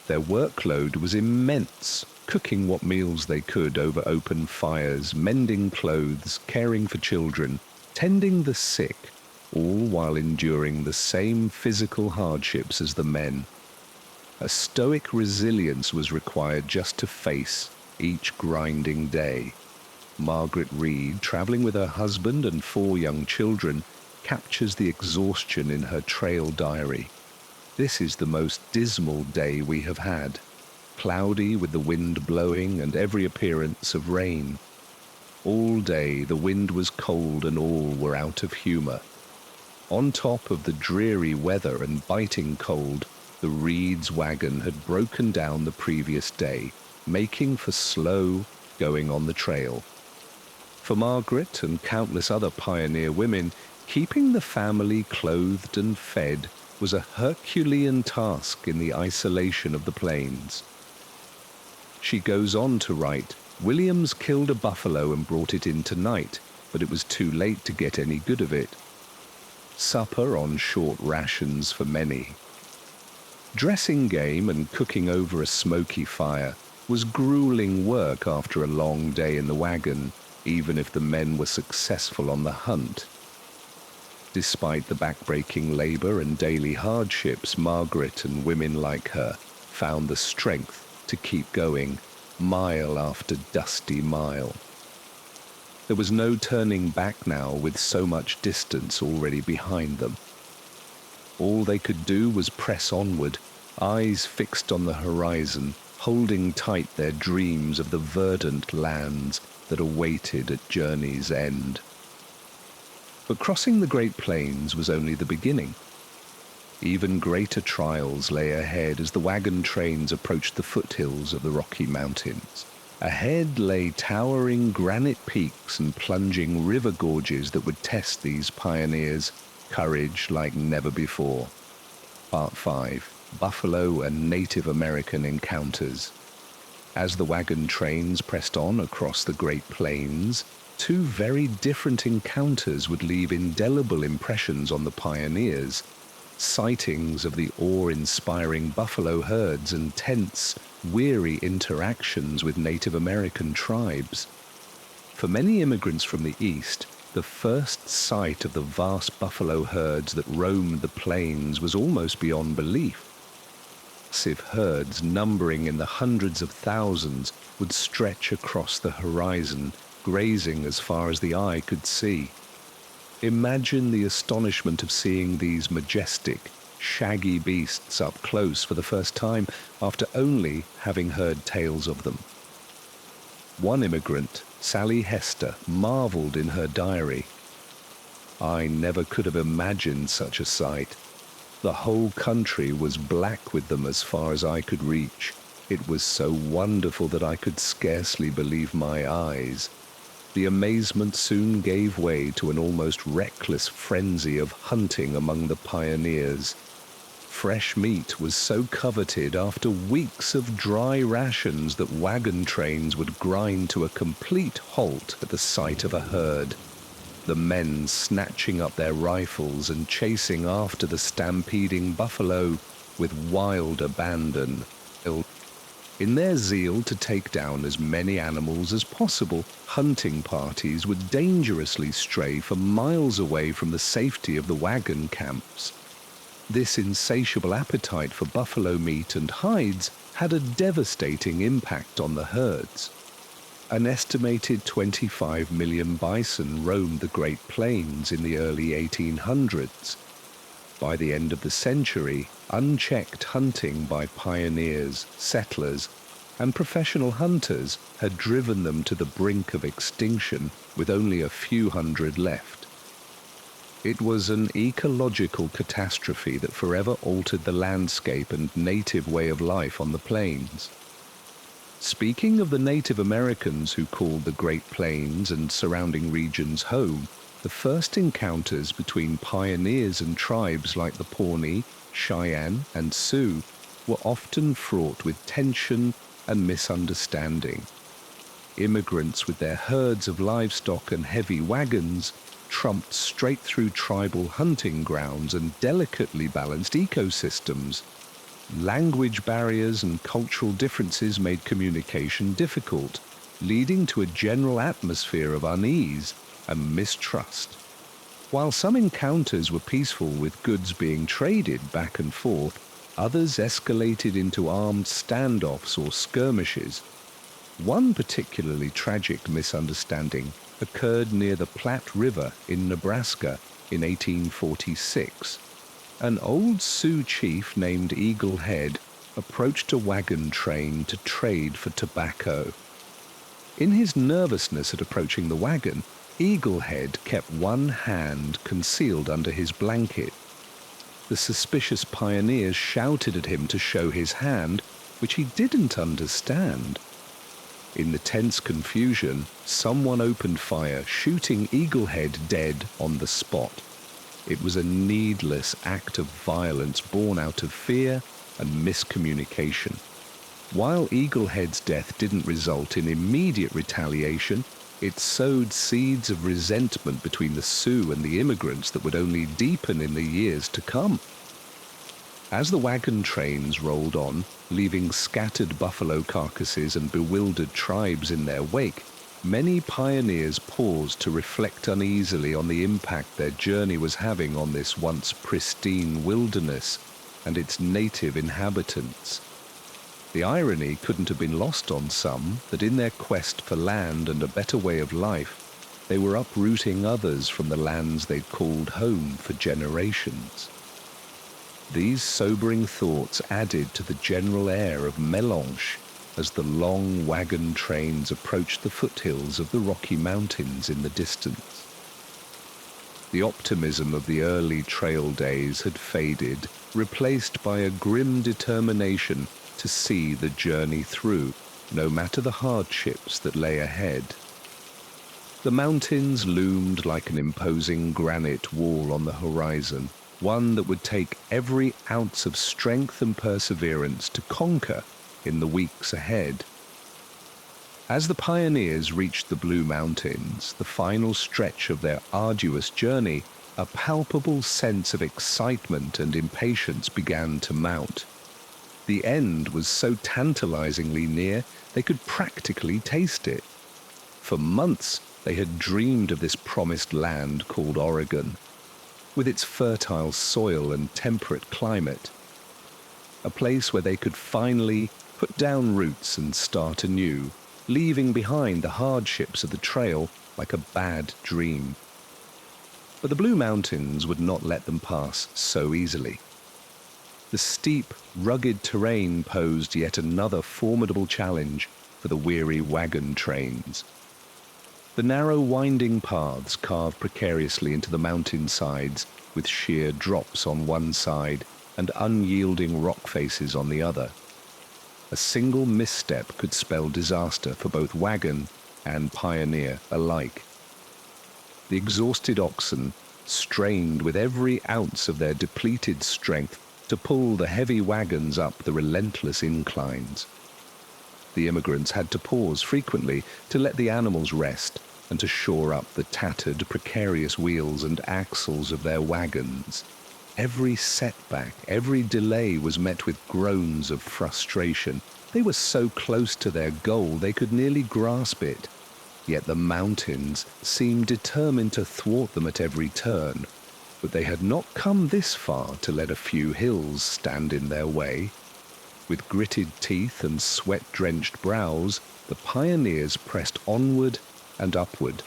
Their workload was immense, cooking what meals they could over open fires, mending clothes, caring for children, tending the sick, all while enduring the same physical hardships as the men. A stoic resilience was required just to face each grinding day. Margaret Reed, traveling with her husband and 4 young children, captures the exhaustion in her trail diary. This is the most dismal day we have had, cloudy with the wind blowing and every appearance of rain. All day the wind was cold and all were out of humor. On top of the dreary weather and biting cold, the Reed's wagon had broken down the previous day, making for slow going on the trail. For Margaret and countless other pioneer women, keeping the family clothed and fed was a Herculean task in the isolation of the plains. She goes on to write, "Williams killed a buffalo and brought it in tonight, but it was too late to get any good of it. Supper on short rations for many." Dressing game and cooking over a smoky fire was grueling work after a long day in the wagon, even if the men were successful on the hunt. Despite the backbreaking labor and daily hardships, Margaret and women like her found the strength to keep going, mile after dusty mile. There was no turning back now with so much distance already behind them. All they could do was press onward, eyes fixed on the horizon, holding tight their dreams of the verdant lands that awaited at journey's end. But crossing the Great Plains was only the beginning. Even greater trials lay ahead as the wagon trains approached the foothills of the Rocky Mountains. Ahead lay towering granite peaks and plunging river gorges that would test these pioneers' courage like never before. Part 5. Buffalo and Native American Encounters. As the wagon trains pressed on across the Great Plains, two very different encounters would leave indelible impressions on the pioneers. Sightings of the awe-inspiring buffalo herds and tense, weary interactions with Native American tribes. For many immigrants from the East, the first sight of the vast buffalo herds that roamed the plains was almost beyond belief. Massive herds numbering in the hundreds of thousands would stretch across the horizon, grazing as far as the eye could see. Imagine the astonishment of seeing these majestic, shaggy beasts up close for the first time after only having heard tales of them. One immigrant, Sally Hester, marveled in her diary, "I never could have imagined such a sight. The whole country was black with them as far as I could reach. It was so wonderful that I could scarcely believe my eyes." The amazement soon gave way to an almost reckless frenzy of hunting among the pioneers. Fresh meat was so coveted after weeks of dry rations that wagon trains would grind to a complete halt at the sight of a herd, the men snatching up their rifles and chasing after the stampeding buffalo with wild abandon. In their zeal to take down as many animals as possible, hunting parties would dangerously stray for miles away from the safety of the wagon camps. This insatiable appetite for buffalo meat and hides had a devastating impact on the herds. An estimated 25 million bison roamed the Great Plains in the early 1800s. By the end of the century, unchecked hunting by pioneers, settlers, and professional hunters had driven them to the brink of extinction, with only a few hundred left. It was an ecological catastrophe that forever altered the landscape and native way of life on the plains. Speaking of the Native Americans who called the Great Plains and surrounding regions home, the first encounters between pioneers and tribes like the Pawnee, Cheyenne, and Sioux were often fraught with tension and misunderstanding. Immigrants with their herds of livestock and heavy wagons trumped straight through tribal hunting grounds and delicately balanced ecosystems. Language barriers and cultural differences made communication difficult, leading to a general atmosphere of unease and mistrust. While some encounters were peaceful with goods being traded back and forth, others escalated into armed standoffs or skirmishes. One particularly tragic misunderstanding occurred near the Platte River in Nebraska in 1846. An old Sioux chief named Eagle Head approached a wagon train to trade for tobacco. In his nervousness at approaching the wagon, Eagle Head kept one hand concealed under his blanket. The suspicious pioneers shouted at him to show his hand, which he didn't understand. In the tense confusion, someone opened fire, shooting Eagle Head dead on the spot. It was a needless act of violence born out of fear and miscommunication. While Eagle Head's death didn't result in immediate retaliation, it sowed seeds of resentment between the Sioux and the immigrants that would only deepen in the years to come. As the wagon trains rolled on, leaving scattered buffalo carcasses and bewildered tribes in their wake, many pioneers paused to reflect uneasily on the impact their journey was having on this once pristine wilderness and its native inhabitants. The irony couldn't have been lost on some that in their quest for land and a better way of life, they were uprooting others from the lands they'd called home for generations. These sobering thoughts added to the general air of melange as the long wagon trains approached the foothills of the Rocky Mountains in the distance. The optimism of the early trail days had faded, replaced by a grim determination to see the journey through, no matter the hardships that lay ahead. The mountains loomed like an imposing granite wall on the horizon, one that would take every ounce of strength and perseverance to conquer in the weeks ahead. As the pioneers reached the Blue Mountains, the final stretch of their arduous journey, a palpable sense of excitement and impatience began to mount. The end was so tantalizingly near, they could practically taste it. For months, they had dreamed of this promised land called Oregon, with its fertile soil and temperate climate. A place where they could finally put down roots and start anew, leaving behind the hardships of the trail like a bad dream. But the Blue Mountains would not let them pass so easily. The steep, rugged terrain posed yet another formidable challenge for the weary wagon trains. The narrow, winding paths carved precariously into the mountain sides, with sheer drops on one side and unyielding rock faces on the other. A single misstep could spell disaster for both wagon and pioneer alike. The exhausted oxen strained with every ounce of their depleted strength to pull the heavy wagons up the relentless inclines. The immigrants had to pause frequently to let the animals rest and to shore up the tattered, precarious wheels and axles of their wagons. Every setback, every delay was met with groans of frustration. They were so close to their goal they could nearly grasp it. Yet the mountains seemed determined to thwart them at every turn. But they had not come this far to let a few hills stand in their way. With gritted teeth and sweat-drenched brows, the pioneers pressed onward and upward.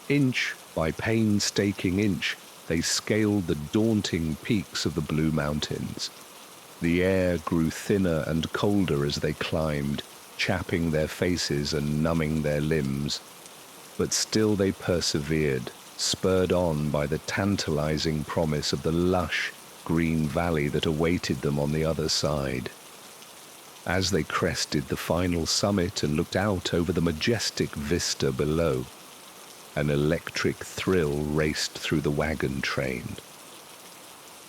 Inch by painstaking inch, they scaled the daunting peaks of the Blue Mountains. The air grew thinner and colder as they climbed, chapping their faces and numbing their limbs. But still they persevered, spurred on by the tantalizing promise of the lush, green valley that awaited them on the other side. As they crested the final summit and looked out over the majestic vista below, an electric thrill raced through the wagon train.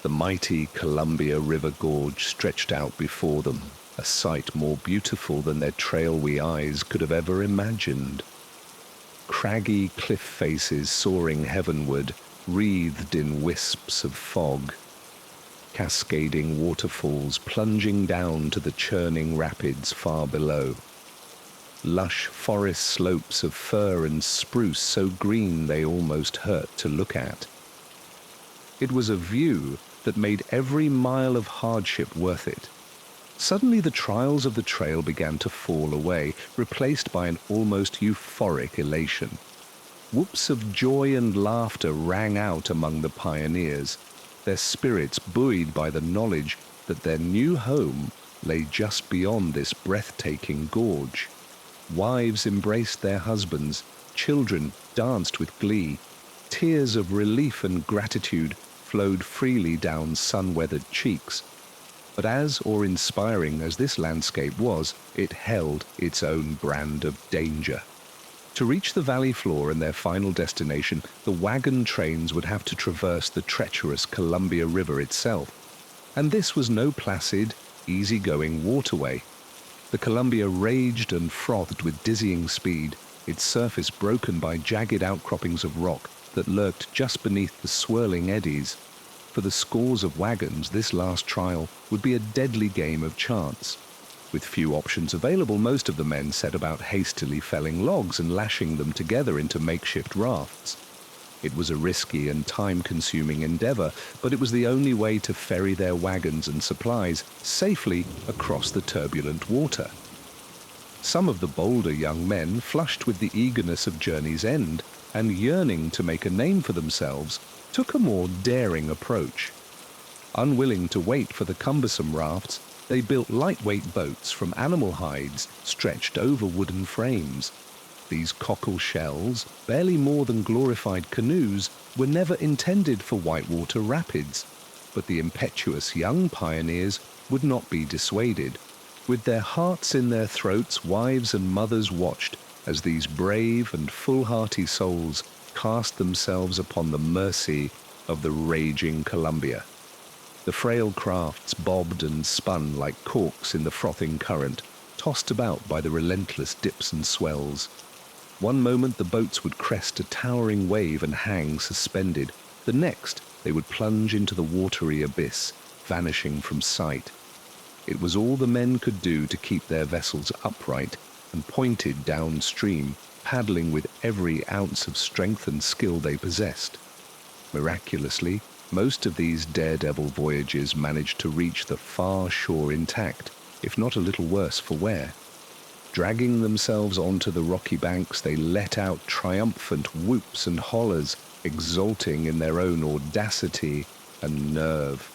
The mighty Columbia River Gorge stretched out before them, a sight more beautiful than their trail-wee eyes could have ever imagined. Craggy cliff faces soaring heavenward, wreathed in wisps of fog. Cascading waterfalls plunging down to the churning rapids far below. Lush forest slopes of fir and spruce so green they almost hurt to look at. It was a view that made every mile of hardship worth it. Suddenly the trials of the trail began to fall away, replaced by an almost euphoric elation. Whoops of joy and laughter rang out among the pioneers, their spirits buoyed by the knowledge that their new home lay just beyond this breathtaking gorge. Wives embraced their husbands, children danced with glee. Tears of relief and gratitude flowed freely down sun-weathered cheeks. But as awe-inspiring as this landscape was, it held its own brand of danger. To reach the valley floor and their final destination, the wagon trains would have to traverse the treacherous Columbia River itself. And this was no placid, easy-going waterway. The Columbia raged and frothed with dizzying speed, its surface broken by jagged outcroppings of rock that lurked just beneath the swirling eddies. For the scores of wagons, this last trial would be a deadly game of chance. With few options available, most of the men set about hastily felling logs and lashing them together into makeshift rafts. It was a risky and time-consuming endeavor, but it was the only way to ferry their wagons and supplies safely across the turbulent water. Some of the bolder young men, flushed with the eagerness of journey's end and yearning to make a name for themselves, took a more daring approach. Unwilling to wait for the cumbersome rafts, they built lightweight boats from animal hides stretched over wooden frames. These cockle shells, barely more than glorified canoes, were never intended for whitewater rapids, but the impetuous young pioneers would not be dissuaded. With their hearts in their throats, wives and mothers watched as these brave and foolhardy souls cast themselves upon the mercy of the raging Columbia. The frail crafts bobbed and spun like corks in the frothing current, tossed about by the relentless dips and swells. One moment the boats would crest a towering wave and hang suspended. The next they would plunge into the watery abyss, vanishing from sight. It was all the men could do to keep their vessels upright and pointed downstream, paddling with every ounce of strength and skill they possessed. Miraculously, most of these daredevil voyages managed to reach the far shore intact, if not a little worse for wear. Dragging themselves onto the rocky banks, they let out triumphant whoops and hollers, exulting in their own audacity and nerve.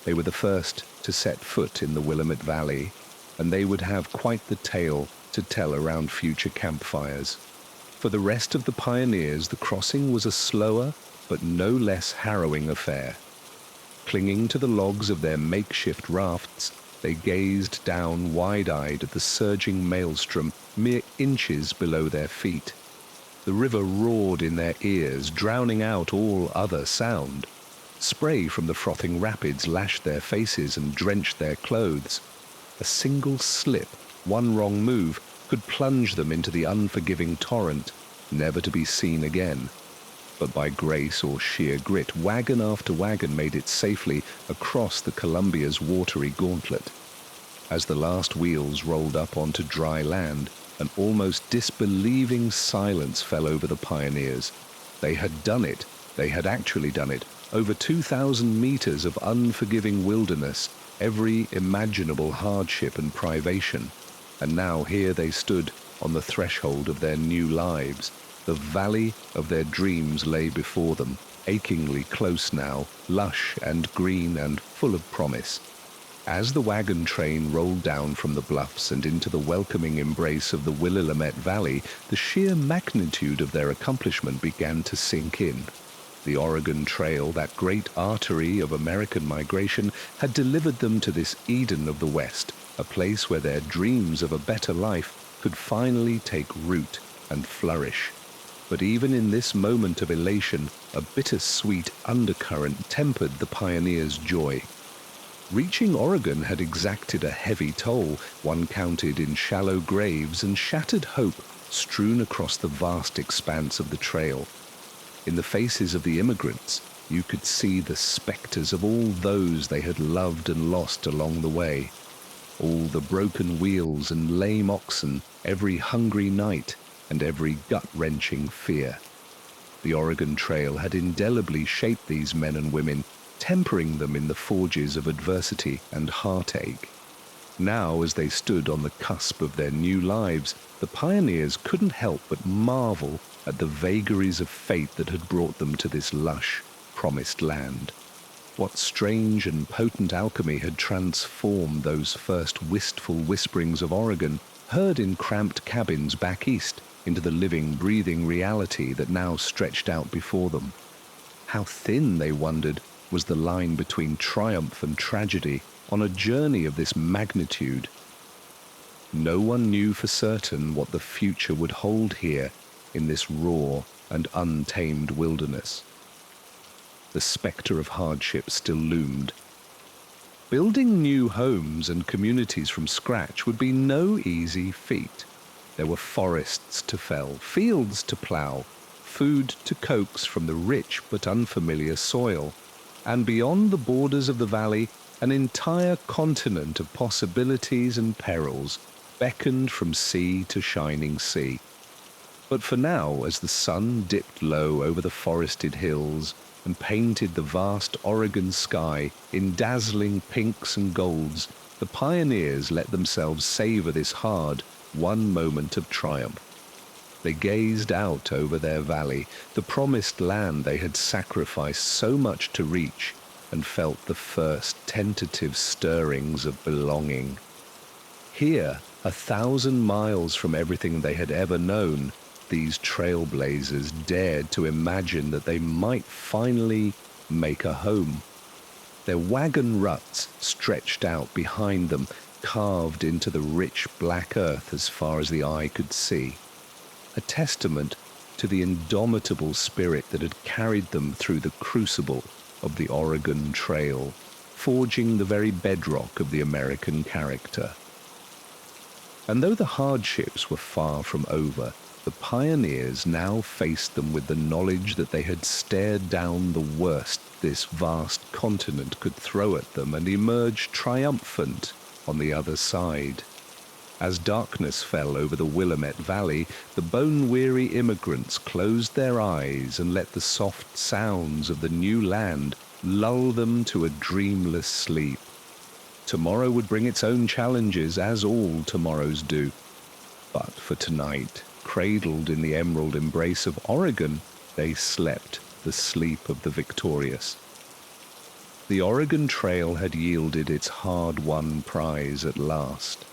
They were the first to set foot in the Willamette Valley, and they would have quite the tale to tell around future campfires. For the rest of the pioneers, the crossing was a slower but no less harrowing affair. Clinging to the logs of their makeshift rafts, they gazed down wide-eyed at the surging maelstrom mere inches below their feet. The river roared in their ears, drowning out all other sound. Spray from the frothing rapids lashed their faces and drenched their clothes. A single slip, one wrong move, could plunge them into the unforgiving torrent, never to be seen again. But by grace or sheer grit, wagon after wagon made it safely across the Columbia's watery gauntlet. As the last wheels rolled up onto dry land, an almost disbelieving silence fell over the pioneers. They had done it. They had actually done it. Over 2,000 meters of unforgiving wilderness, every imaginable hardship and privation. And now here they stood on the threshold of their new lives. The valley of their dreams lay before them, achingly close now, lush and green and full of promise. As the wagon train rolled down from the bluffs and into the welcoming embrace of the Willamette Valley, the sheer magnitude of their accomplishment began to sink in. The Oregon Trail, that great artery of American migration, had delivered them to this Eden of the West, a place where their dreams of a better life could finally take root and flourish. But even in this moment of elation, a bittersweet undercurrent tempered the pioneers' joy. Reaching Oregon had exacted a heavy toll, one counted in shallow graves and shattered hope strewn across the vast expanse of the trail. In the faces of the immigrants, you could see the specters of all those they had loved and lost along the way. All the broken wheels and lame oxen, every hungry night, and every gut-wrenching fear. The Oregon Trail had indelibly shaped these men and women, tempering them in the forges of adversity and heartache. Now, as they stood on the cusp of their new lives, the pioneers couldn't help but marvel at the vagaries of fate that had brought them to this lush, promised land. What strange and potent alchemy had transformed those first wistful whisperings of Oregon, heard in cramped cabins back east, into the living, breathing reality that now stretched out before them? How thin, they wondered, was the line between triumph and tragedy on a journey of this magnitude? No one knew for certain what the future would hold here in this raw and untamed wilderness. The specter of hardship still loomed. Building new homes and communities from scratch would be no easy feat. There were forests to fell, fields to plow, food to coax from the rich but unfamiliar soil, and beyond the borders of the valley, an entire continent of possibilities and perils beckoned from sea to shining sea. But for now, as the sun dipped low over the forested hills and painted the vast Oregon sky in dazzling pinks and golds, the pioneers let themselves savor this hard, one moment of triumph. They gazed out over their valley, the promised land they had sacrificed so much to reach, and felt the first tentative stirrings of belonging. Here, 1,000 miles from everything they had ever known, these trailblazers dared to imagine that they might finally make a home. Their wagon ruts stretched out behind them, carved into the rich black earth as far as the eye could see, a testament to the indomitable spirit that had carried them through the crucible of the Oregon Trail, forging the very bedrock of the American character. And though the hardships were far from over, the pioneers now faced them with the knowledge that they had stared down the worst this vast continent could throw at them and emerged triumphant on the other side. As darkness fell over the Willamette Valley, the bone-weary immigrants closed their eyes and let the soft sounds of the new land lull them to a dreamless sleep. Tomorrow would bring its own challenges, as all tomorrows do. But for tonight, cradled in the emerald embrace of Oregon, they slept the sleep of the victorious. The Oregon Trail had yielded its hard-won prize at last.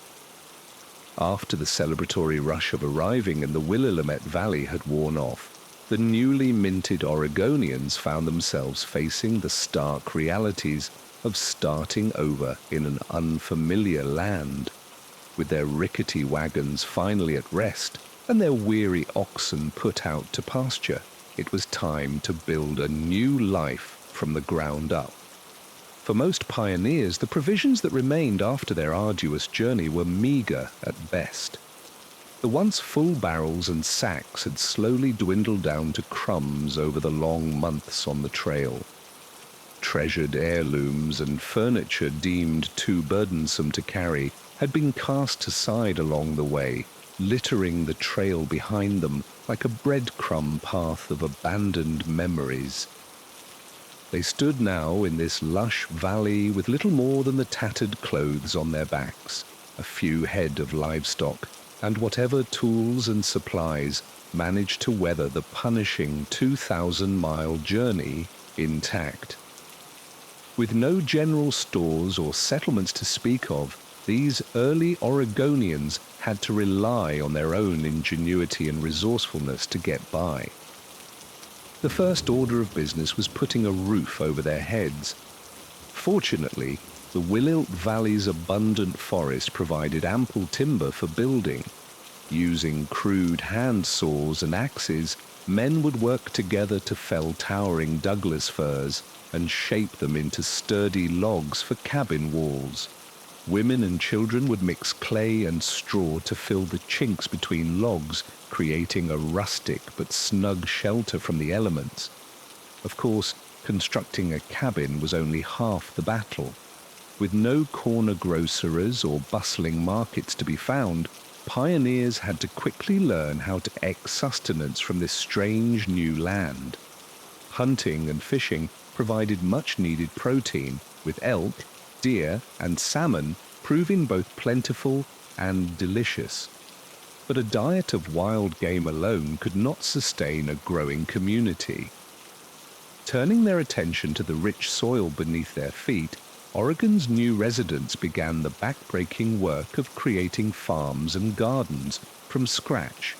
After the celebratory rush of arriving in the Willamette Valley had worn off, the newly minted Oregonians found themselves facing the stark realities of starting over in an unfamiliar land. With their rickety wagons finally at rest and their weary oxen put out to pasture, it was time to build a new life from the ground up. For most pioneers, the provisions that remained after their arduous journey were meager at best. The once full barrels and sacks had slowly dwindled down to crumbs over the long months on the trail. Treasured heirlooms and furniture deemed too burdensome to carry had been cast aside along the way, littering the trail behind them like a breadcrumb path of abandoned memories. They stood now in this lush valley with little more than the tattered clothes on their backs, a few head of livestock, and whatever tools and supplies managed to weather the punishing 2,000-mile journey intact. With no general stores or settlements to speak of, these early Oregonians had to rely on their own ingenuity and resourcefulness to get by. The first order of business was putting a roof over their heads. Fortunately, the Willamette Valley's abundant forest provided ample timber for building. Using crude hand saws and axes, men would work together to fell towering Douglas firs and shape them into sturdy logs for cabin walls. Women and children would mix clay and straw to fill the chinks between logs, creating a rustic but snug shelter from the elements. Of course, constructing a cabin was only half the battle. With no corner grocerers or bustling markets to be found, pioneers had to quickly learn how to eke sustenance from this strange new land. Hunting and fishing provided much-needed protein, with elk, deer, and salmon proving both plentiful and delicious. But a diet of wild game alone could not sustain a growing community. Turning their attention to the rich soil beneath their feet, Oregon's new residents began the back-breaking work of creating farms and gardens from scratch.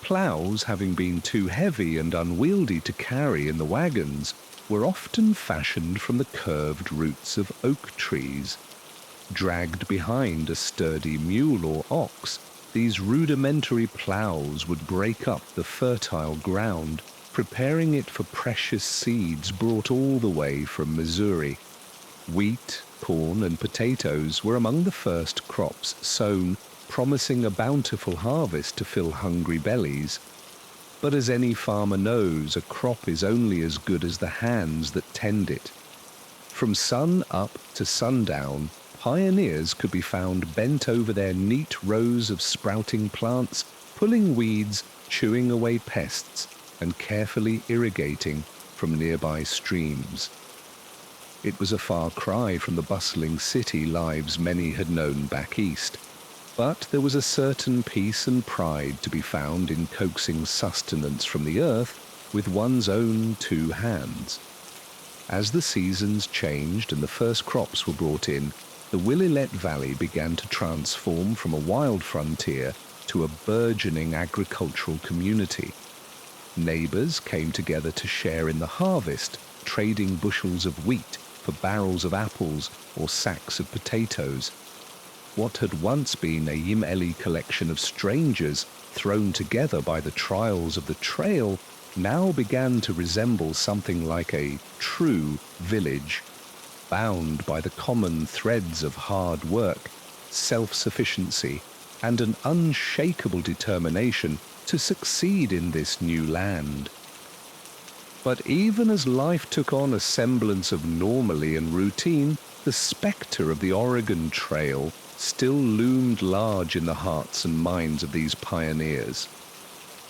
Plows, having been too heavy and unwieldy to carry in the wagons, were often fashioned from the curved roots of oak trees. Dragged behind a sturdy mule or ox, these rudimentary plows would break up the fertile ground, preparing it for precious seeds brought all the way from Missouri. Wheat, corn, and potatoes were among the first crops sown, promising a bountiful harvest to fill hungry bellies. But as any farmer knows, a crop is only as good as the hands that tend it. From sun up to sundown, pioneers could be found bent over their neat rows of sprouting plants, pulling weeds, chewing away pests, and carefully irrigating from nearby streams. It was a far cry from the bustling city lives many had known back east. But there was a certain peace and pride to be found in coaxing sustenance from the earth with one's own two hands. As the seasons changed and the first crops were brought in, the Willamette Valley began to transform from a wild frontier to a burgeoning agricultural community. Neighbors came together to share in the harvest, trading bushels of wheat for barrels of apples or sacks of potatoes. What had once been a Yimeli collection of strangers thrown together by the trials of the trail now began to resemble something like a true village, bound by the common threads of hard work, self-sufficiency, and an unshakable determination to succeed in this new land. But even as life took on a semblance of normalcy and routine, the spectre of the Oregon Trail still loomed large in the hearts and minds of these pioneers.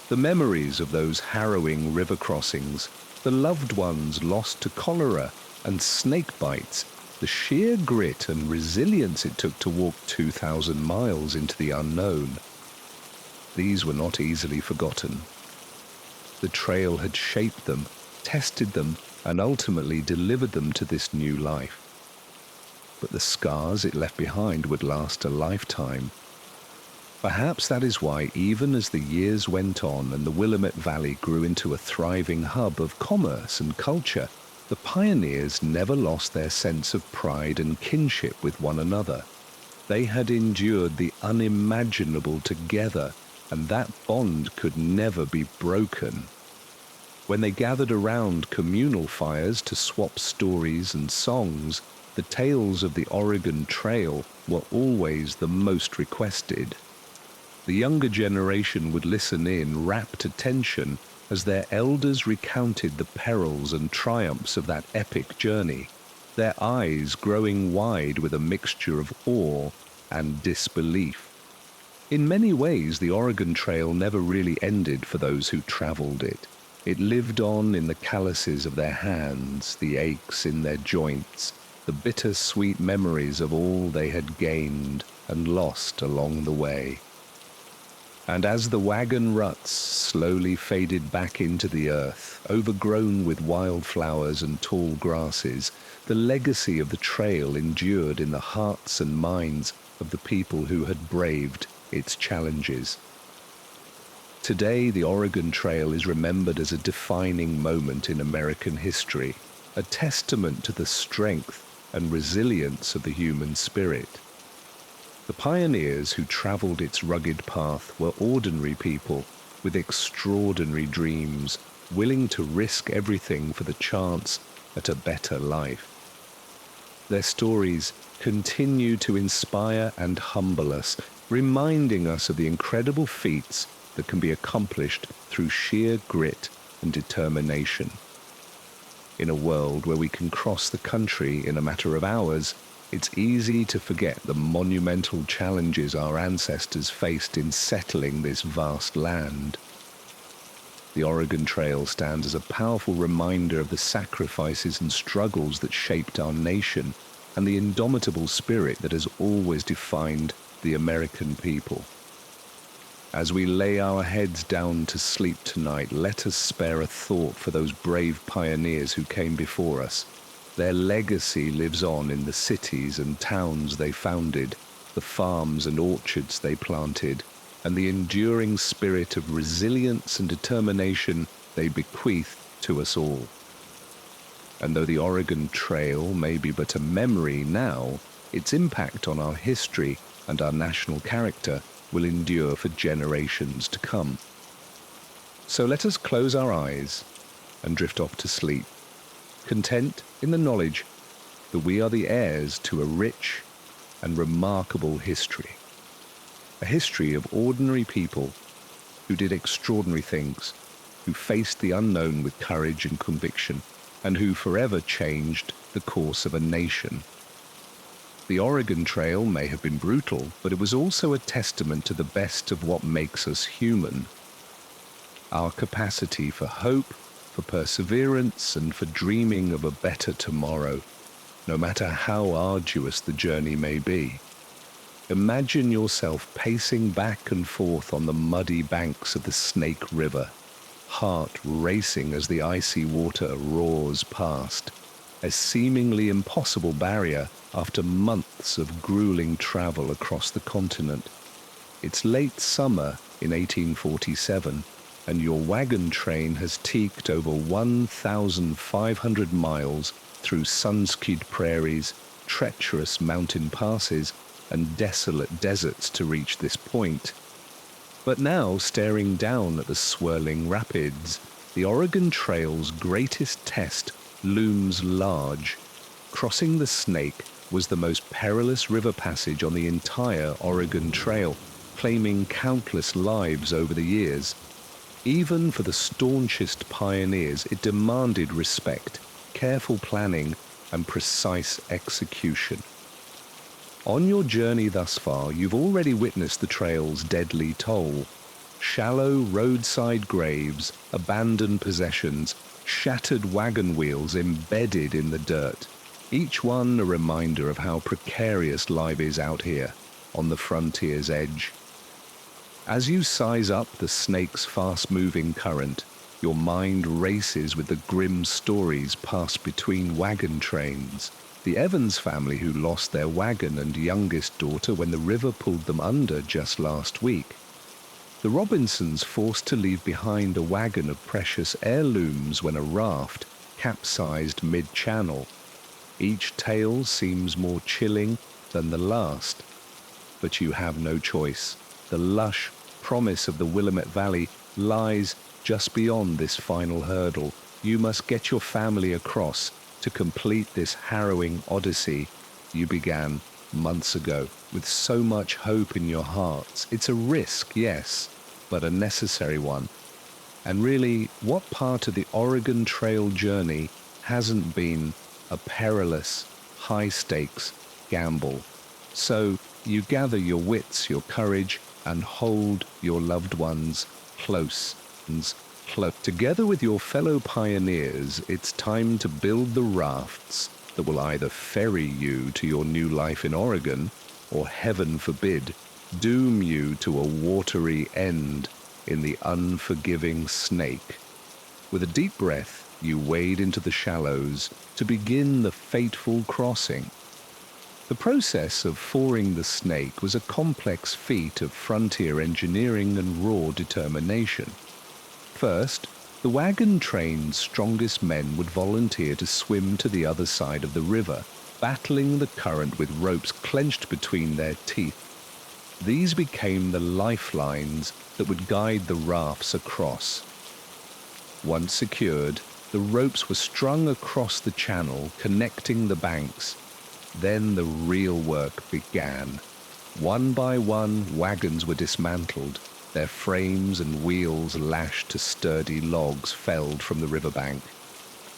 The memories of those harrowing river crossings, the loved ones lost to cholera and snake bites, the sheer grit and resilience it took to walk 2,000 miles into the unknown. These were not easily forgotten. The trail had shaped them, tested them, and ultimately delivered them to this new life. But the scars it left behind would last a lifetime. Perhaps that is why, even as the years went on and the Willamette Valley grew into a thriving hub of commerce and culture, the pioneers never lost their sense of pride and kinship with one another. They had endured the unimaginable together, and that bond could never be broken. When they gathered around communal fires to swap stories and songs, the tales of the Oregon Trail were always the most requested. The younger generation would listen in rapt attention as their elders recounted the perils and triumphs of that epic journey, their eyes growing wide with a mixture of awe and disbelief. In many ways, the Oregon Trail never really ended for those who traveled it. It lived on in the calluses of their hands, the aches in their joints, the bitter-sweet memories of all they had gained and lost along the way. And as the wagon ruts slowly faded back into the earth, overgrown with wildflowers and tall grasses, the legacy of the trail endured in the hearts and minds of the people who had braved its challenges. Today, the Oregon Trail is remembered as a defining moment in American history, a testament to the strength and resilience of the human spirit. The pioneers who traveled its rugged path were ordinary people with extraordinary dreams, willing to risk everything for the chance at a better life. Their stories continue to inspire and humble us, reminding us of the incredible feats that can be accomplished through sheer grit and determination. In a world where we can cross the country in a matter of hours, it's easy to forget the monumental challenges our ancestors faced in settling this vast land. The Oregon Trail stands as a powerful reminder of the sacrifices and struggles that shaped our nation and the indomitable spirit that has always defined the American people. As we lay our heads down to sleep tonight, let us spare a thought for those brave pioneers who came before us. Their legacy lives on in the cities and towns they founded, the farms and orchards they planted, and the enduring spirit of resilience and determination they bequeath to us all. And though the Oregon Trail may be but a memory now, its impact on our history and our national character will endure for generations to come. So let us close our eyes and drift off to sleep, content in the knowledge that we are the heirs to a rich and remarkable history. A history of ordinary people who did extraordinary things, who faced the unknown with courage and conviction, and who forever changed the course of a nation. The Oregon Trail may have been brutal, but it was also a testament to the best of what makes us human. Our capacity for hope, for perseverance, and for dreaming of a better tomorrow, no matter how arduous the journey may be. Imagine yourself pacing back and forth on the muddy banks of the Snake River, heart racing as the icy water roars past, a seemingly impossible barrier after months of grueling travel across the continent. It's late summer in 1847, and your wagon train has teaked over 1,500 miles through sun-skewed prairies, treacherous mountain passes, and desolate deserts to reach this point. But now, staring down at the swirling rapids, the Oregon Trail's greatest test looms large. Crossing the Snake was the most perilous river passage on the entire Oregon Trail, claiming countless lives over the years. Even for the staunchest pioneers, it demanded respect, careful planning, and precise execution. On your journey thus far, you've already witnessed the trail's deadly toll. Shallow roadside graves, abandoned possessions, shattered wagon wheels embedded in the dirt. Each one a reminder of how precarious life is out here, on the frontier's edge. As you size up the Snake's fast-moving current, your mind races with the grim stories passed between wagon trains. The Evans family who lost their wagon and youngest daughter when the river pulled them under just last week. The Robinsons forced to leave behind a wagon of precious heirlooms when a raft capsized mid-channel. Each tale seems more chilling than the last. But you have no choice. The lush promise of the Willamette Valley lies just beyond this final hurdle. You must get your family across to complete this harrowing odyssey you began months ago with so much hope in your hearts. It's a risk, yes, but a necessary one. And really, what part of the Oregon Trail journey hasn't been a perilous, high-stakes gamble? So you gather your wits, your courage, and hold your loved ones close. Together with your fellow pioneers, it's time to build the rafts that will either ferry you to your new life in Oregon, or heaven forbid, doom you to a watery end in the unforgiving Snake. With a deep breath, you wade into the shallows to begin the fateful crossing. The process of fording the Snake was a complex feat of frontier engineering and raw determination. First, the wagon train's strongest men would volunteer to swim to the other side of the river, battling the current with ropes clenched between their teeth. These became the lifelines that would guide the rafts across. Once secured, the ropes were strung across the channel, connecting the banks. Then the real work began. One by one, wagons were dismantled, their frames and wheels lashed to sturdy logs felled from the riverbank.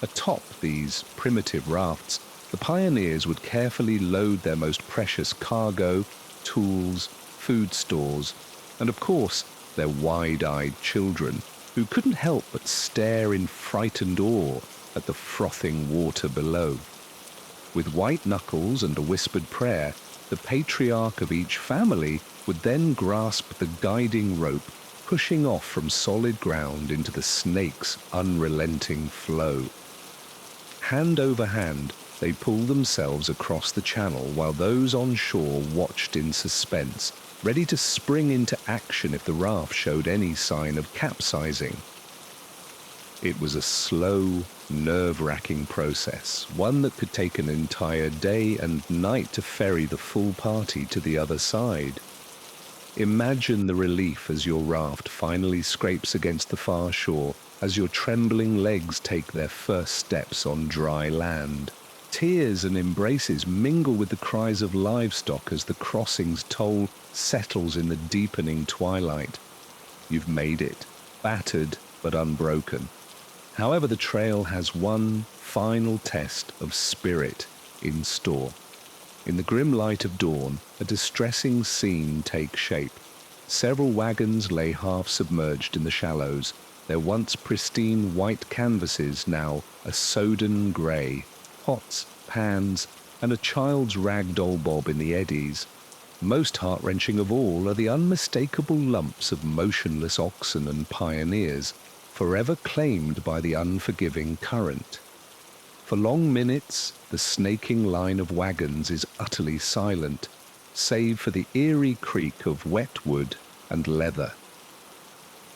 Atop these primitive rafts, the pioneers would carefully load their most precious cargo, tools, food stores, and of course, their wide-eyed children, who couldn't help but stare in frightened awe at the frothing water below. With white knuckles and a whispered prayer, the patriarch of each family would then grasp the guiding rope, pushing off from solid ground into the Snake's unrelenting flow. Hand over hand, they pulled themselves across the channel while those on shore watched in suspense, ready to spring into action if the raft showed any sign of capsizing. It was a slow, nerve-wracking process, one that could take an entire day and night to ferry the full party to the other side. Imagine the relief as your raft finally scrapes against the far shore, as your trembling legs take their first steps on dry land. Tears and embraces mingle with the cries of livestock as the crossing's toll settles in the deepening twilight. You've made it, battered but unbroken. However, the trail has one final test of spirit in store. In the grim light of dawn, a distressing scene takes shape. Several wagons lay half submerged in the shallows, their once pristine white canvases now a sodden grey, pots, pans, and a child's rag doll bob in the eddies. Most heart-wrenching of all are the unmistakable lumps of motionless oxen and pioneers, forever claimed by the unforgiving current. For long minutes, the snaking line of wagons is utterly silent. save for the eerie creak of wet wood and leather.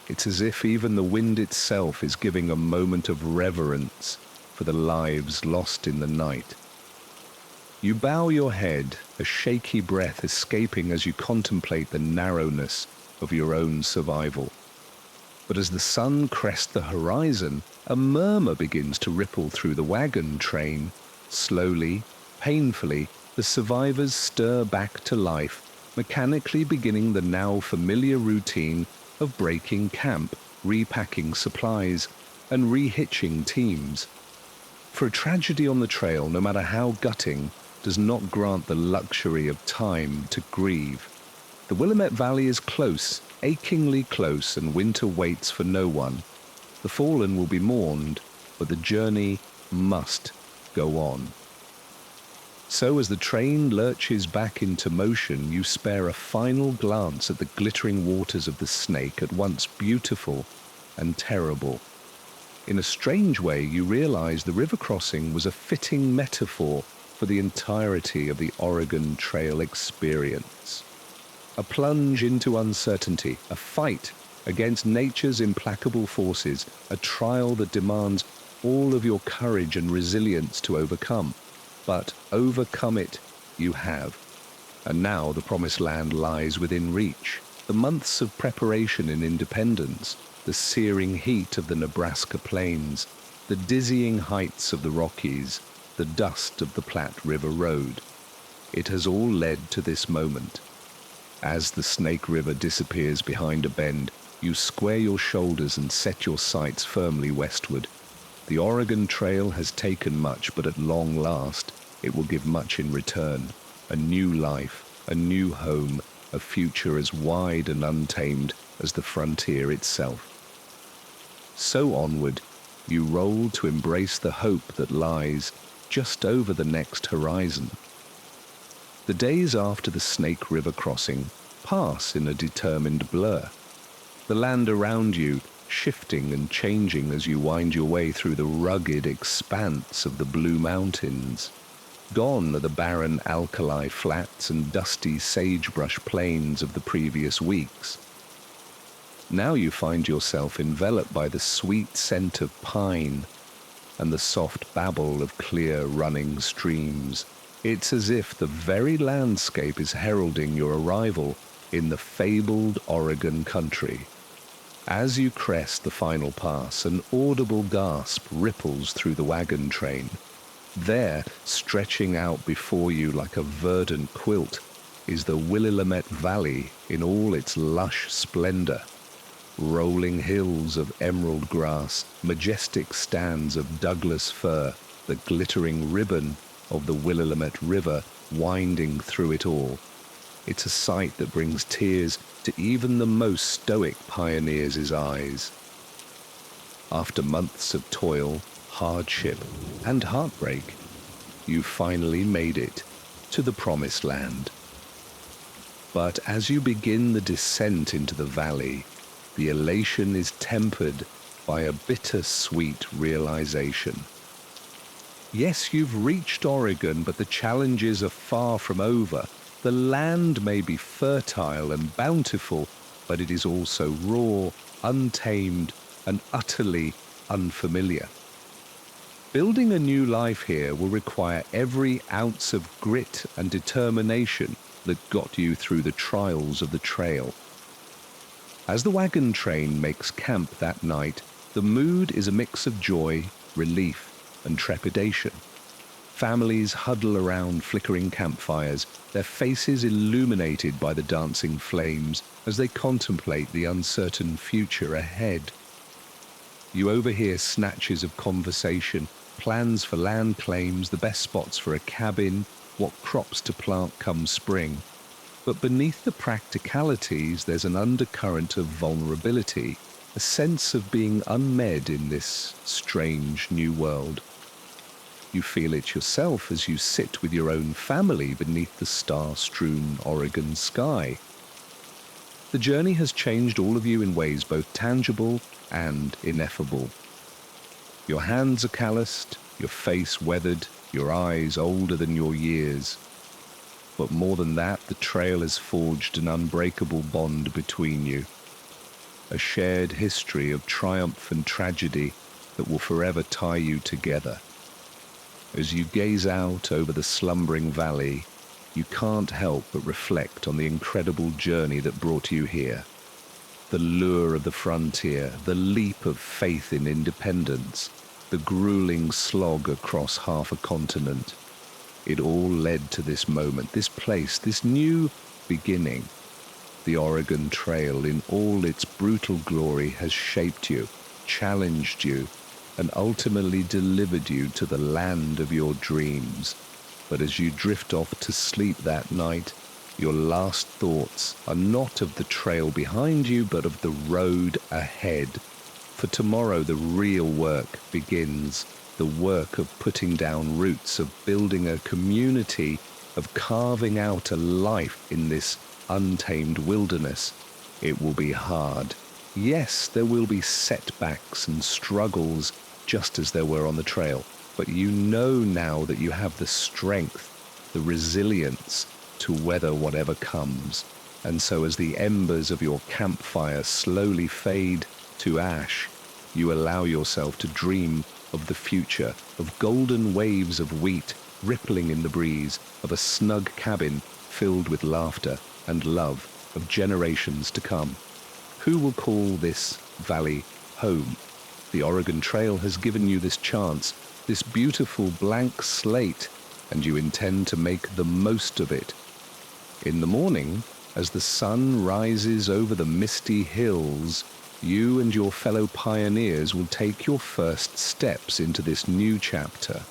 It's as if even the wind itself is giving a moment of reverence for the lives lost in the night. You bow your head, a shaky breath escaping as you contemplate the narrowness of your own survival. But as the sun crests the horizon, a murmur begins to ripple through the wagon train. Slowly, painfully, the survivors stir back to life, mechanically beginning the now familiar routine of breaking camp, repacking supplies, and rehitching teams. For a tragedy on the trail, no matter how gutting, does not grant the luxury of time to grieve. The Willamette Valley is close, achingly close, and winter waits for no one. The fallen will be mourned, but the journey must go on. So as the train lurches back into motion, you spare a final glance at the glittering waters of the Snake, at once beautiful and terrible. In a strange way, you realize the river crossing was a fitting metaphor for the entirety of the Oregon Trail experience. A plunge into uncertainty, a fight against nature's implacable forces, a trial that demands all of your courage and resilience to overcome. But overcome it you have. And now the promised land lies within reach. The months of preparation and independence, the searing heat of the Nebraska plains, the dizzying heights of the Rockies, the dust of the Platte River Road. It has all led to this moment. As the Snake River disappears behind a bend, you square your shoulders and set your sights firmly westward. The Oregon Trail has taken much, but at long last, it will give much in return. A new life, a new home, a future as wide and untamed as the frontier itself. So onward, you roll to embrace the hope that lies just over the next horizon. The days after the Snake River crossing pass in a determined blur. The land around you shifting and changing as you wind your way through the rugged expanse of the Blue Mountains. Gone are the barren alkali flats and dusty sagebrush plains of the previous weeks. Now you find yourself enveloped by the sweet scent of pine and the soft babble of clear running streams. It's as if the very landscape is heralding your arrival in the fabled Oregon country. As you crest the final pass, an audible gasp ripples through the wagon train. There, stretching out before you like a verdant quilt, is the Willamette Valley in all its lush splendor. Rolling hills of emerald grass, majestic stands of Douglas fir, the glittering ribbon of the Willamette River winding through it all. It's a sight that brings tears to even the most stoic pioneers' eyes. After months of toil, hardship, and heartbreak, you finally made it to the promised land. But as you begin the descent into the valley, the elation is tempered by a bittersweet realization. Yes, you've reached Oregon, but the challenges are far from over. The land may be fertile and bountiful, but it is also raw, untamed, and utterly unfamiliar. Building a new life here will require every ounce of grit and determination that got you through the trials of the trail. As the wagon train makes camp that night, the mood is a mix of joy, relief, and trepidation. Families huddle around flickering campfires, their faces illuminated by the dancing flames as they contemplate the uncertain future ahead. You overhear snatches of conversation, plans for land claims, the best spots for a cabin, what crops to plant come spring. But beneath the practicalities, there's an undercurrent of vulnerability, a sense of being unmed in this strange new world. You feel it yourself as you sit with your own family beneath the star-strewn Oregon sky. The journey has changed all of you in ways both tangible and ineffable. Your hands are calloused, your face weathered, your eyes older than your years. But more than that, the trail has forged an unbreakable bond between you, a shared history of triumph and tragedy that will forever tie you together. As you gaze out over the slumbering valley, you can't help but reflect on the incredible journey that brought you here. The lure of the frontier, the leap of faith in independence, the grueling slog across half a continent. It all led to this moment, this place, this new beginning. The Oregon Trail in all its brutal glory has shaped you, challenged you, and ultimately delivered you to the land of your dreams. But as you drift off to sleep that night, your last thoughts are not of the trail behind you, but of the road ahead. For tomorrow the real work begins, the work of putting down roots, of building a community, of carving out a life in this untamed wilderness. It will be hard. Yes, there will be setbacks and struggles, just as there were on the trail. But you know now that you have the strength, the resilience to weather whatever comes. And so as the embers of your campfire slowly fade to ash, you allow yourself to dream of the future, of golden waves of wheat rippling in the breeze, of a snug cabin filled with laughter and love of generations to come. Who will call this valley home? The Oregon Trail has given you this chance, this beautiful blank slate, and you intend to make the most of it. In the morning, as the sun rises over the misty hills, you and your fellow pioneers will take your first steps into this new chapter.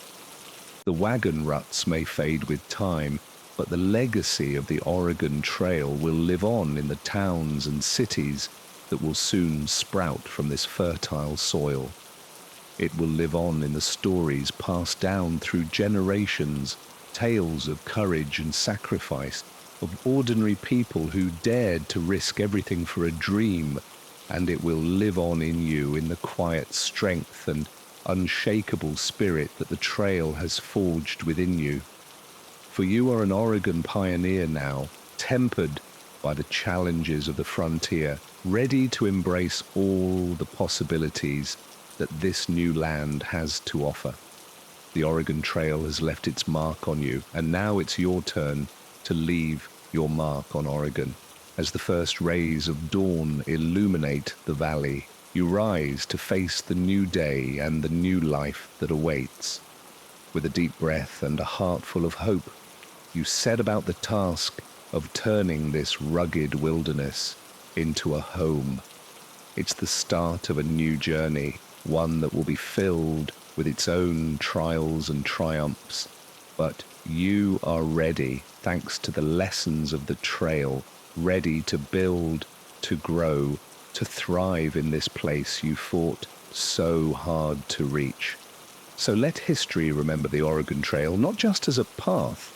The wagon ruts may fade with time, but the legacy of the Oregon Trail will live on in the towns and cities that will soon sprout from this fertile soil. It will live on in the stories passed down through generations, tales of courage and sacrifice, of ordinary people who dared to risk everything for a dream, and it will live on in you in the quiet strength and unshakable spirit that the trail has forged within you. For you are an Oregon pioneer now, tempered by the challenges of the frontier, ready to embrace all the possibilities that this new land has to offer. The Oregon Trail has left its mark on you, and now it's your turn to leave your mark on Oregon. As the first rays of dawn illuminate the valley, you rise to face the new day and the new life that awaits. With a deep breath and a heart full of hope, you set about the task of turning this rugged wilderness into a home. It's the start of a new journey, one that will be filled with its own trials and triumphs. But you are ready, thanks to the lessons of the trail, ready to build, to grow, to thrive in this place you fought so hard to reach. So let history remember the Oregon Trail not just as a path,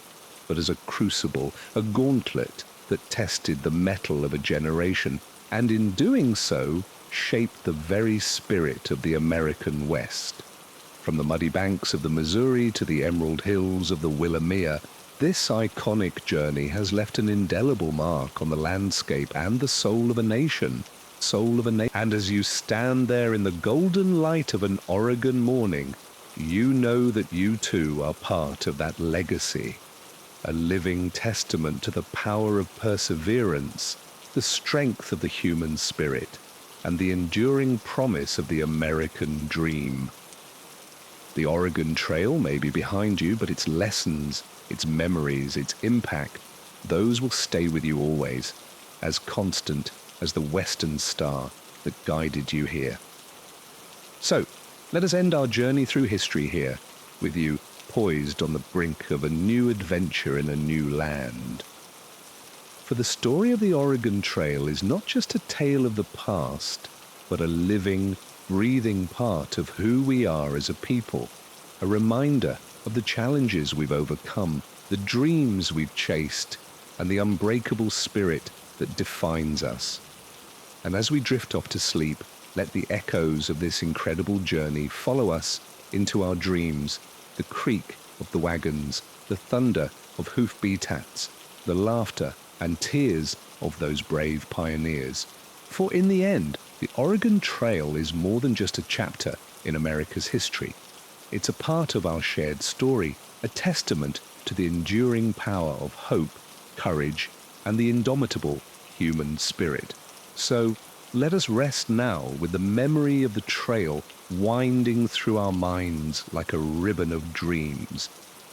but as a crucible, a gauntlet that tested the mettle of a generation, and in doing so, shaped the very spirit of the American West. From the muddy banks of the Missouri to the emerald hills of the Willamette, this iconic journey has left an indelible mark on the landscape and the soul of a nation. And as you stand there in the golden light of an Oregon morning, you know that you too are part of that legacy, a living testament to the power of perseverance, the strength of the human spirit, and the enduring promise of the American dream. The Oregon Trail may be behind you, but its lessons, its memories, its impact, those will stay with you always, as constant as the western star that guided you here. So, let us end our journey through history here, with you poised on the brink of a new adventure in a new land. For the story of the Oregon Trail is not just a tale of the past, but a living, breathing part of who we are as a people, a reminder of the challenges we've overcome, the dreams we've chased, and the unbreakable spirit that defines us. And as we drift off to sleep, let the echoes of this incredible journey follow us into our dreams, the creak of the wagons, the thunder of hoofbeats, the laughter and tears of those brave pioneers. For in the end, the Oregon Trail is more than just a chapter in America's history. It's a part of our shared story, a testament to the enduring power of hope, courage, and the indomitable human spirit. So let us rest now with the memory of the trail winding through our minds like a ribbon of dreams.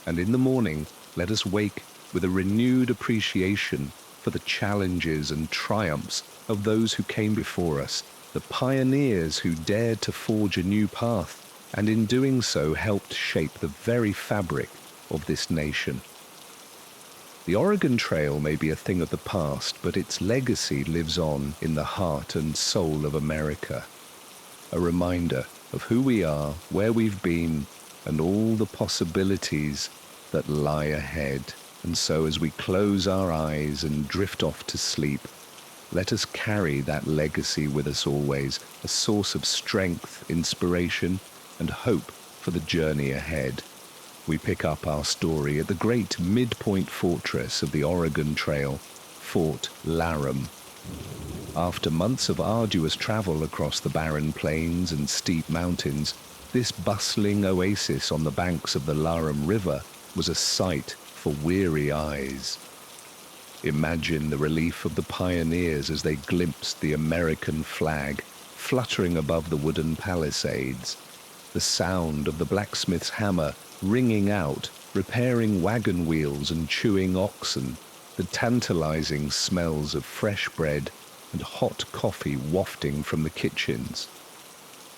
And in the morning, let us wake with a renewed appreciation for the challenges and triumphs of those who came before us, the pioneers who dared to forge a new path, and in doing so helped shape the very fabric of this nation. The Oregon Trail may be a thing of the past, but its legacy lives on in the heart and soul of America. A reminder of who we are, where we've been, and all the possibilities that lie ahead. And so as we close our eyes and drift off to sleep, let us carry that legacy with us always, a source of strength, inspiration, and hope for the journey ahead. We pick up our story at the great midpoint fortress of the Oregon Trail, Fort Laram. After months of arduous travel across the barren plains and steep mountains, this bustling oasis on the banks of the Laram River was a sight for weary eyes. Imagine the relief of the pioneers as they glimpsed the American flag fluttering above the wooden palisades, the sound of the blacksmith's hammer ringing out, repairing wagon wheels and chewing oxen, the tantalizing smells of fresh bread and hot coffee wafting from the kitchens.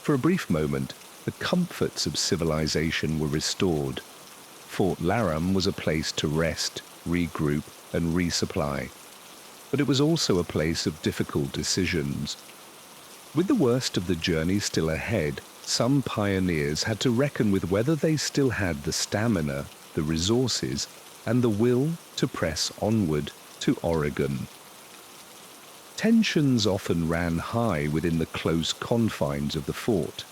For a brief moment, the comforts of civilization were restored. Fort Laram was a place to rest, regroup, and resupply. But it was also a place of difficult decisions. With the worst of the journey still ahead, some pioneers had to reckon with whether they still had the stamina, the resources, and the will to press onward to Oregon. Tensions often ran high within the close confines of the fort.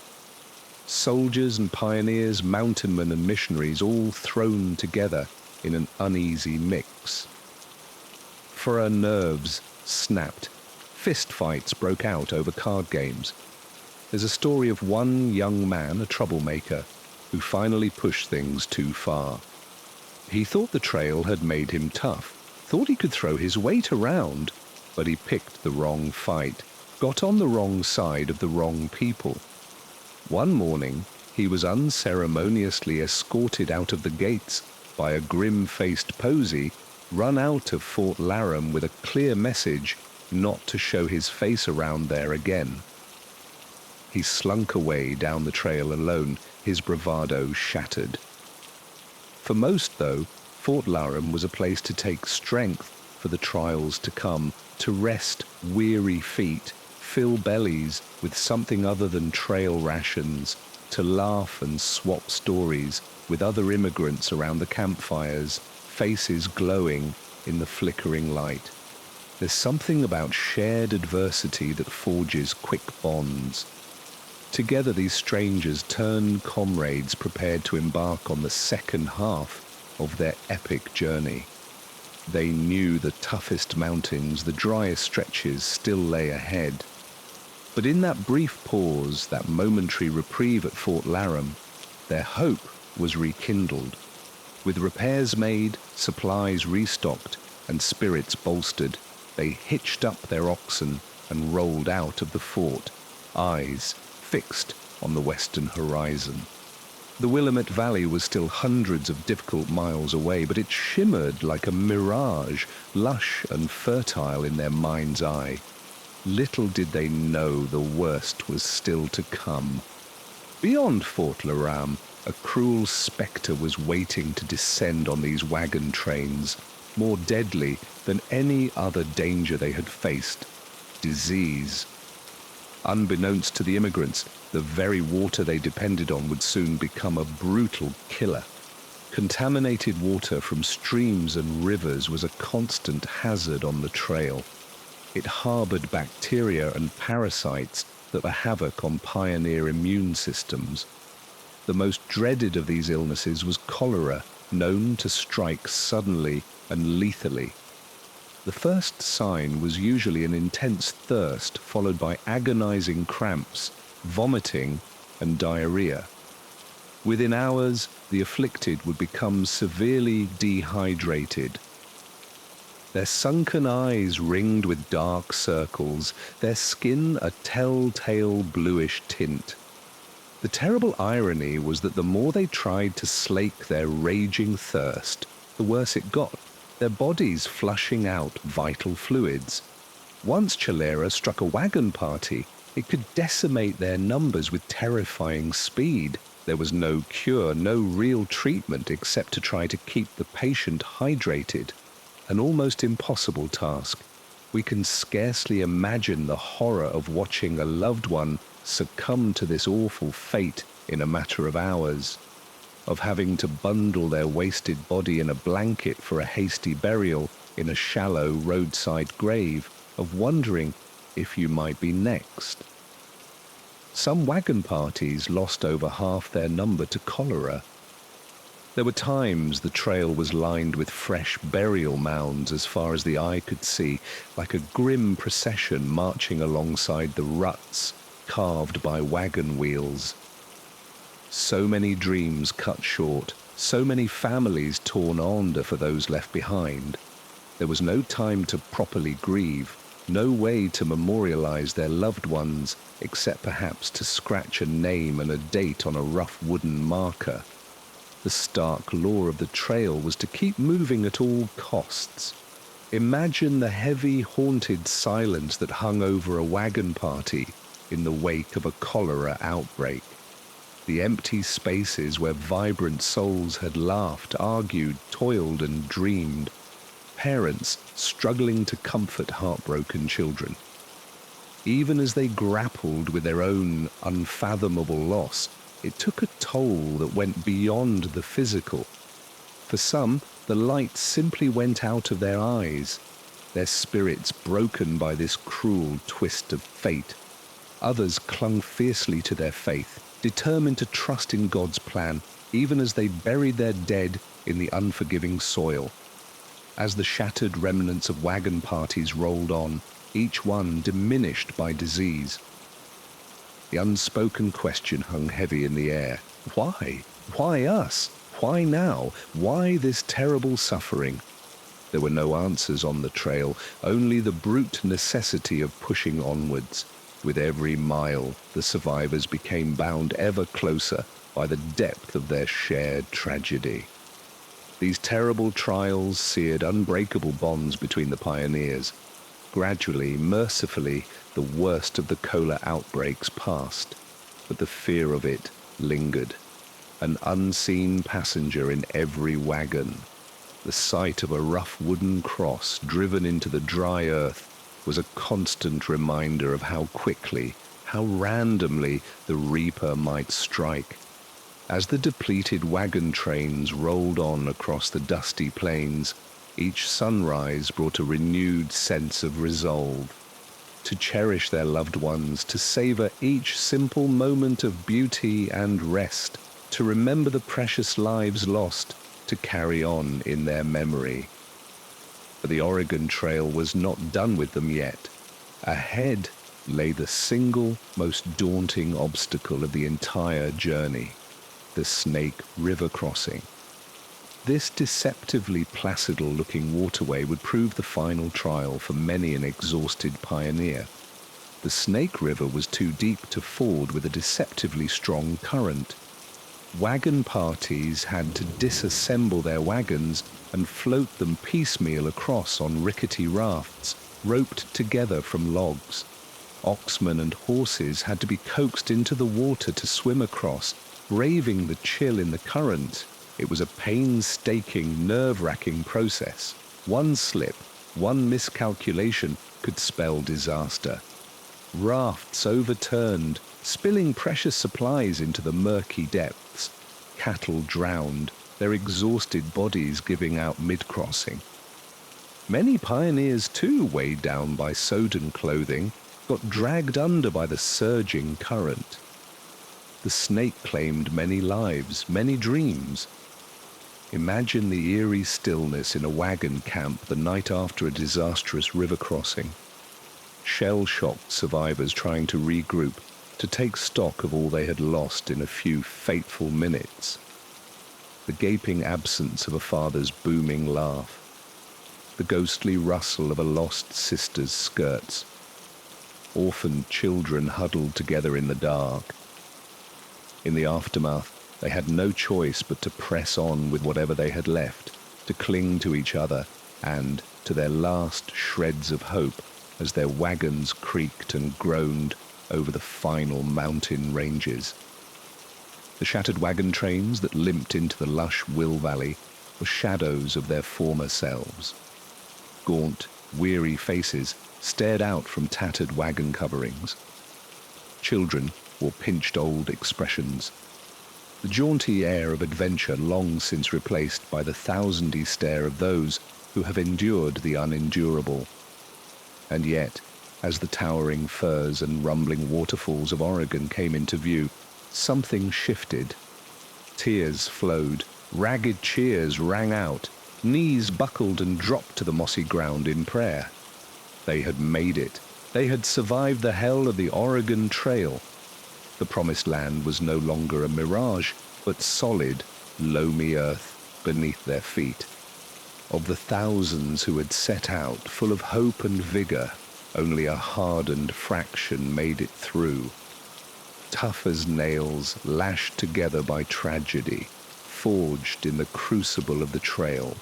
Soldiers and pioneers, mountainmen and missionaries all thrown together in an uneasy mix. For our nerves snapped. Fistfights broke out over card games. There's a story of one young man, a troublemaker, who finally pushed things too far. He thought the trail had made him tough, thought he could throw his weight around, but he picked the wrong fight, got on the wrong side of the wrong people. One morning, he was unceremoniously escorted out of the gates by a grim-faced posy, run out of Fort Laram with a clear message not to show his face around there again. He slunk away down the trail alone, his bravado shattered. For most, though, Fort Laram was a place to take strength for the trials to come, to rest weary feet, fill bellies with something other than trail rations, to laugh and swap stories with other immigrants around the campfires, faces glowing in the flickering light. There's something about shared adversity that forges quick bonds. Together these strangers turned comrades prepared to embark on the second half of their epic journey. They knew the toughest mountains, the driest stretches still lay ahead. But in that brief pause, that momentary reprieve at Fort Laram, their hope was rekindled. With repairs made, supplies restocked, and spirits bolstered, they hitched up their oxen and rolled out of the fort, eyes fixed on the western horizon. The Willamette Valley was still hundreds of difficult miles away, but it shimmered like a mirage, lush and fertile in their mind's eye. Little did they know the worst was still to come. Beyond Fort Laram, a cruel spectre was waiting to descend on these wagon trains, more deadly than any other danger they had faced: disease. Unbeknownst to the immigrants, the very water they depended on would soon become a brutal killer. Contaminated water from streams and rivers was a constant hazard on the trail. It harbored bacteria and parasites that were havoc on pioneer immune systems. The most dreaded of these illnesses was cholera, known to strike suddenly and lethally. The first sign was usually an intense thirst followed by agonizing cramps, vomiting, and diarrhea. Within hours, the afflicted would become severely dehydrated. Their sunken eyes ringed with dark circles, their skin a telltale bluish tint. The terrible irony was that the more they tried to slake their raging thirst, the worse it got, their bodies flushing out vital fluids. Once cholera struck a wagon party, it could decimate their numbers with terrifying speed. There was no cure, no real treatment except to try to keep the patient hydrated. An almost impossible task. We can scarcely imagine the horror of watching a loved one succumb to this awful fate in a matter of hours, of having to bundle their wasted body in a blanket for a hasty burial in a shallow roadside grave, of wondering if you might be next. Some wagon parties lost over half their number to cholera. There were times the trail was lined with fresh burial mounds as far as the eye could see, like a grim procession marching alongside the ruts carved by wagon wheels. So many dreams cut short, so many families torn asunder for those left behind. There was no time to properly grieve, no way to memorialize their loved ones, except perhaps to scratch a name and a date on a rough wooden marker. The stark law of the trail was to keep moving at all costs. Imagine the heavy, haunted silence that hung over a wagon party in the wake of a cholera outbreak. The empty spaces where vibrant souls had laughed, argued, toiled, and dreamed. Parents struggling to comfort heartbroken children. Even as they grappled with their own unfathomable loss, it took a toll that went beyond the physical. For some, the light simply went out of their eyes, their spirits broken by this cruel twist of fate. Others clung fiercely to their faith, determined to trust in God's plan, even as they buried their dead in the unforgiving soil. As the shattered remnants of wagon parties rolled on, each one diminished by disease. The unspoken question hung heavy in the air. Why? Why us? Why now? Why this terrible suffering? There were no answers on the trail, only the brute necessity of pushing onwards. With every mile, the survivors became bound ever closer by the depth of their shared tragedy. These terrible trials seared unbreakable bonds between the pioneers. Gradually, mercifully, the worst of the cholera outbreaks passed, but the fear of it lingered. An unseen passenger in every wagon. The sight of a rough wooden cross driven into the dry earth was a constant reminder of how quickly, how randomly the reaper might strike. As the depleted wagon trains rolled on across the dusty plains, each sunrise brought a renewed sense of resolve. To cherish their loved ones, to savor each simple moment of beauty and rest, to remember the precious lives lost, to carry on in their memory. But the Oregon Trail was not done with them yet. Ahead lay the single most daunting obstacle of the entire journey, the Snake River crossing. This deceptively placid-looking waterway would prove the final trial for many an exhausted pioneer. The Snake River was too deep to ford with a deceptively strong current. Wagon parties had to disassemble their wagons and float them piecemeal across on rickety rafts, roped together from logs. Oxmen and horses had to be coaxed into the water to swim across, braving the chill in the current. It was a painstaking, nerve-wracking process. One slip, one miscalculation could spell disaster. Rafts overturned, spilling precious supplies into the murky depths. Cattle drowned, their exhausted bodies giving out mid-crossing. Many pioneers, too, weighed down by sodden clothing, got dragged under by the surging current. The snake claimed many lives, many dreams. Imagine the eerie stillness in a wagon camp the night after a disastrous river crossing. Shell-shocked survivors trying to regroup, to take stock of all they had lost in a few fateful minutes. The gaping absence of a father's booming laugh. The ghostly rustle of a lost sister's skirts. Orphaned children huddled together in the dark. In the aftermath, they had no choice but to press on with whatever they had left, to cling to each other and to their last shreds of hope as their wagons creaked and groaned over the final mountain ranges. The shattered wagon trains that limped into the lush Will Valley were shadows of their former selves. Gaunt, weary faces stared out from tattered wagon coverings. Children wore pinched old expressions. The jaunty air of adventure long since replaced by the thousandy stare of those who have endured the unendurable. And yet, as the towering firs and rumbling waterfalls of Oregon came into view, something shifted. Tears flowed, ragged cheers rang out, knees buckled and dropped to the mossy ground in prayer. They had made it. They had survived the hell of the Oregon Trail. The promised land was no longer a mirage, but solid, loamy earth beneath their feet. Of the thousands who had set out, full of hope and vigor, only a hardened fraction made it through. Tough as nails, lashed together by tragedy, forged in the crucible of the trail.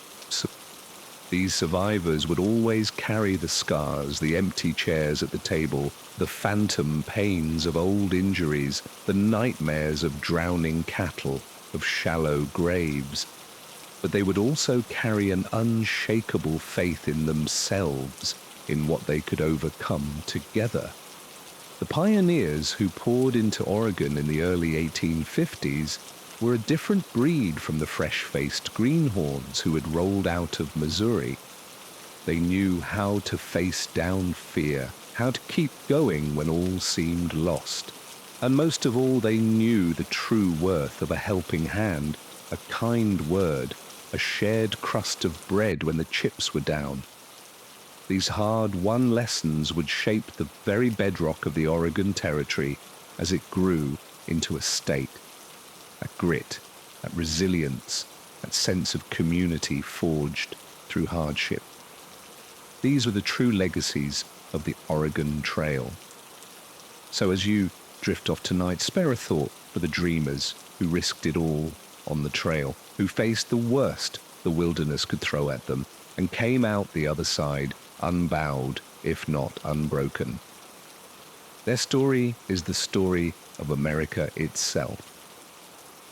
These survivors would always carry the scars, the empty chairs at the table, the phantom pains of old injuries, the nightmares of drowning cattle, of shallow graves. But they would also carry an unshakable faith in themselves, in what they could overcome together. The pioneers who poured into Oregon in the early 1850s were a different breed from the fresh-faced greenhorns who had rolled out of Missouri. They knew how to face down fear, how to keep going when all seemed lost. And most of all, they knew the true worth of a helping hand, a kind word, a shared crust of bread when the chips were down. These hard-won lessons would shape the very bedrock of the Oregon Territory as it grew into a state. That grit, that resilience, that sense of community forged through hardship. These were the true legacies of the Oregon Trail. So as you drift off tonight, spare a thought for the dreamers who risked it all on the trail, who faced the worst the wilderness could throw at them, and came out the other side unbowed, if not unbroken. Their story is the story of America itself.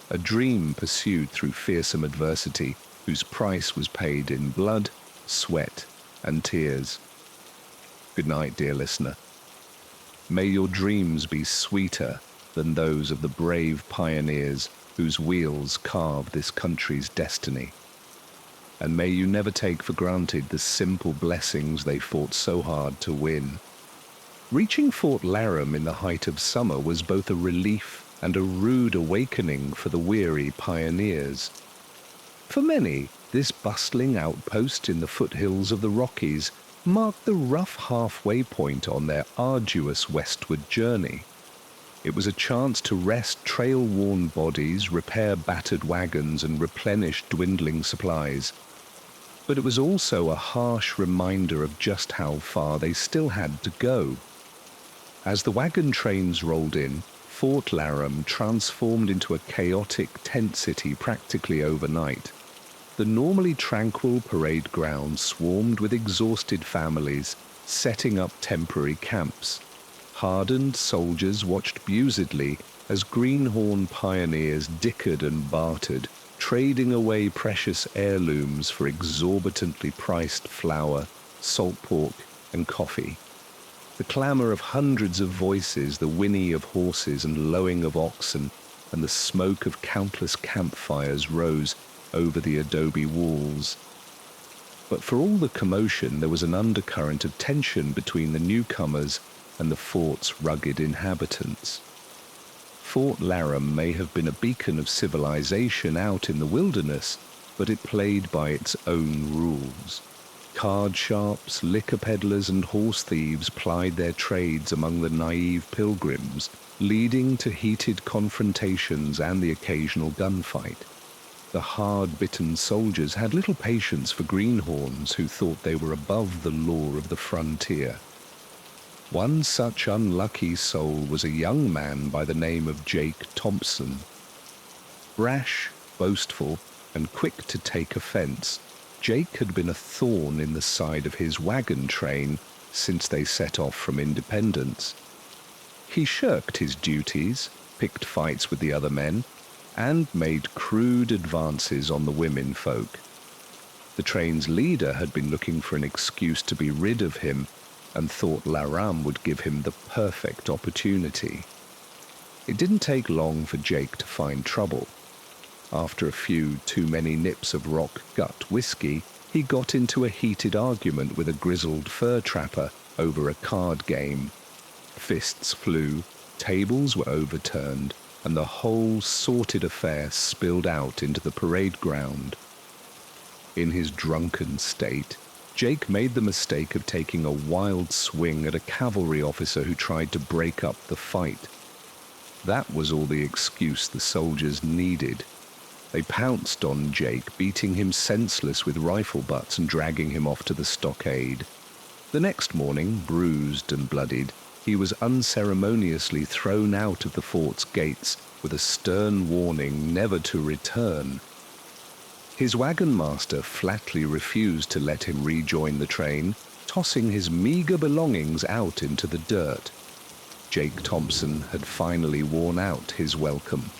A dream pursued through fearsome adversity, whose price was paid in blood, sweat, and tears. Good night, dear listener. May your dreams be sweeter than those of the brave pioneers whose wheels carved this country's destiny. And may you never take for granted the simple blessings they fought so hard to win. Reaching Fort Laramie in the height of summer was both a relief and a rude awakening for the weary pioneers. For many, this bustling outpost in the foothills of the Rockies marked the rough halfway point on their arduous westward journey. It was a chance to rest trail-worn bodies, repair battered wagons, and replenish dwindling supplies. But it was also a harsh reminder of just how far they still had to go. As the wagon trains rolled in, Fort Laramie transformed into a chaotic tent city practically overnight. The normally tranquil parade ground swarmed with exhausted families, setting up temporary camps. Hardened soldiers watched bemusedly as greenhorn pioneers dickered and bartered, trading away precious heirlooms for exorbitantly priced flour, salt pork, and coffee. The clamor of hundreds of voices, the whinny of horses and lowing of oxen, and the smoke of countless campfires rose over the adobe walls. But for all the commotion, there was an undercurrent of tension between the newcomers and the fort's rugged inhabitants. Fort Laramie may have been a beacon of civilization out in the wilderness, but it played by its own rules. Card sharps, liquor peddlers, and horse thieves plied their trades among the naive pilgrims, leading to heated confrontations and the occasional gunfight. The hard-bitten soldiers had little patience for greenhorns who thought they were above the law of the frontier. One such unlucky soul was a young man by the name of Jake Thompson. Brash, boastful, and quick to take offense, Jake had been a thorn in the side of his wagon train since they set off from Independence. He shirked his duties, picked fights with the other men, and made crude advances on the women folk. The train's leader had been looking for an excuse to be rid of him and thought Laram would give him the perfect opportunity. It didn't take long for Jake to find trouble. After a few too many nips of rock gut whiskey, he got into a heated argument with a grizzled fur trapper over a card game. Fists flew, tables were overturned, and the whole sordid affair spilled out into the parade ground. In his drunken state, Jake made the mistake of taking a wild swing at a cavalry officer who tried to break up the fight. That was all the excuse the soldiers needed. They pounced on Jake, beating him senseless with rifle butts and dragging him off to the stockade. The next morning, bruised and bloodied, he was unceremoniously thrown out of the fort's gates with a stern warning never to return. His wagon master flatly refused to let him rejoin the train, tossing his meager belongings out into the dirt. Jake Thompson had finally worn out his welcome.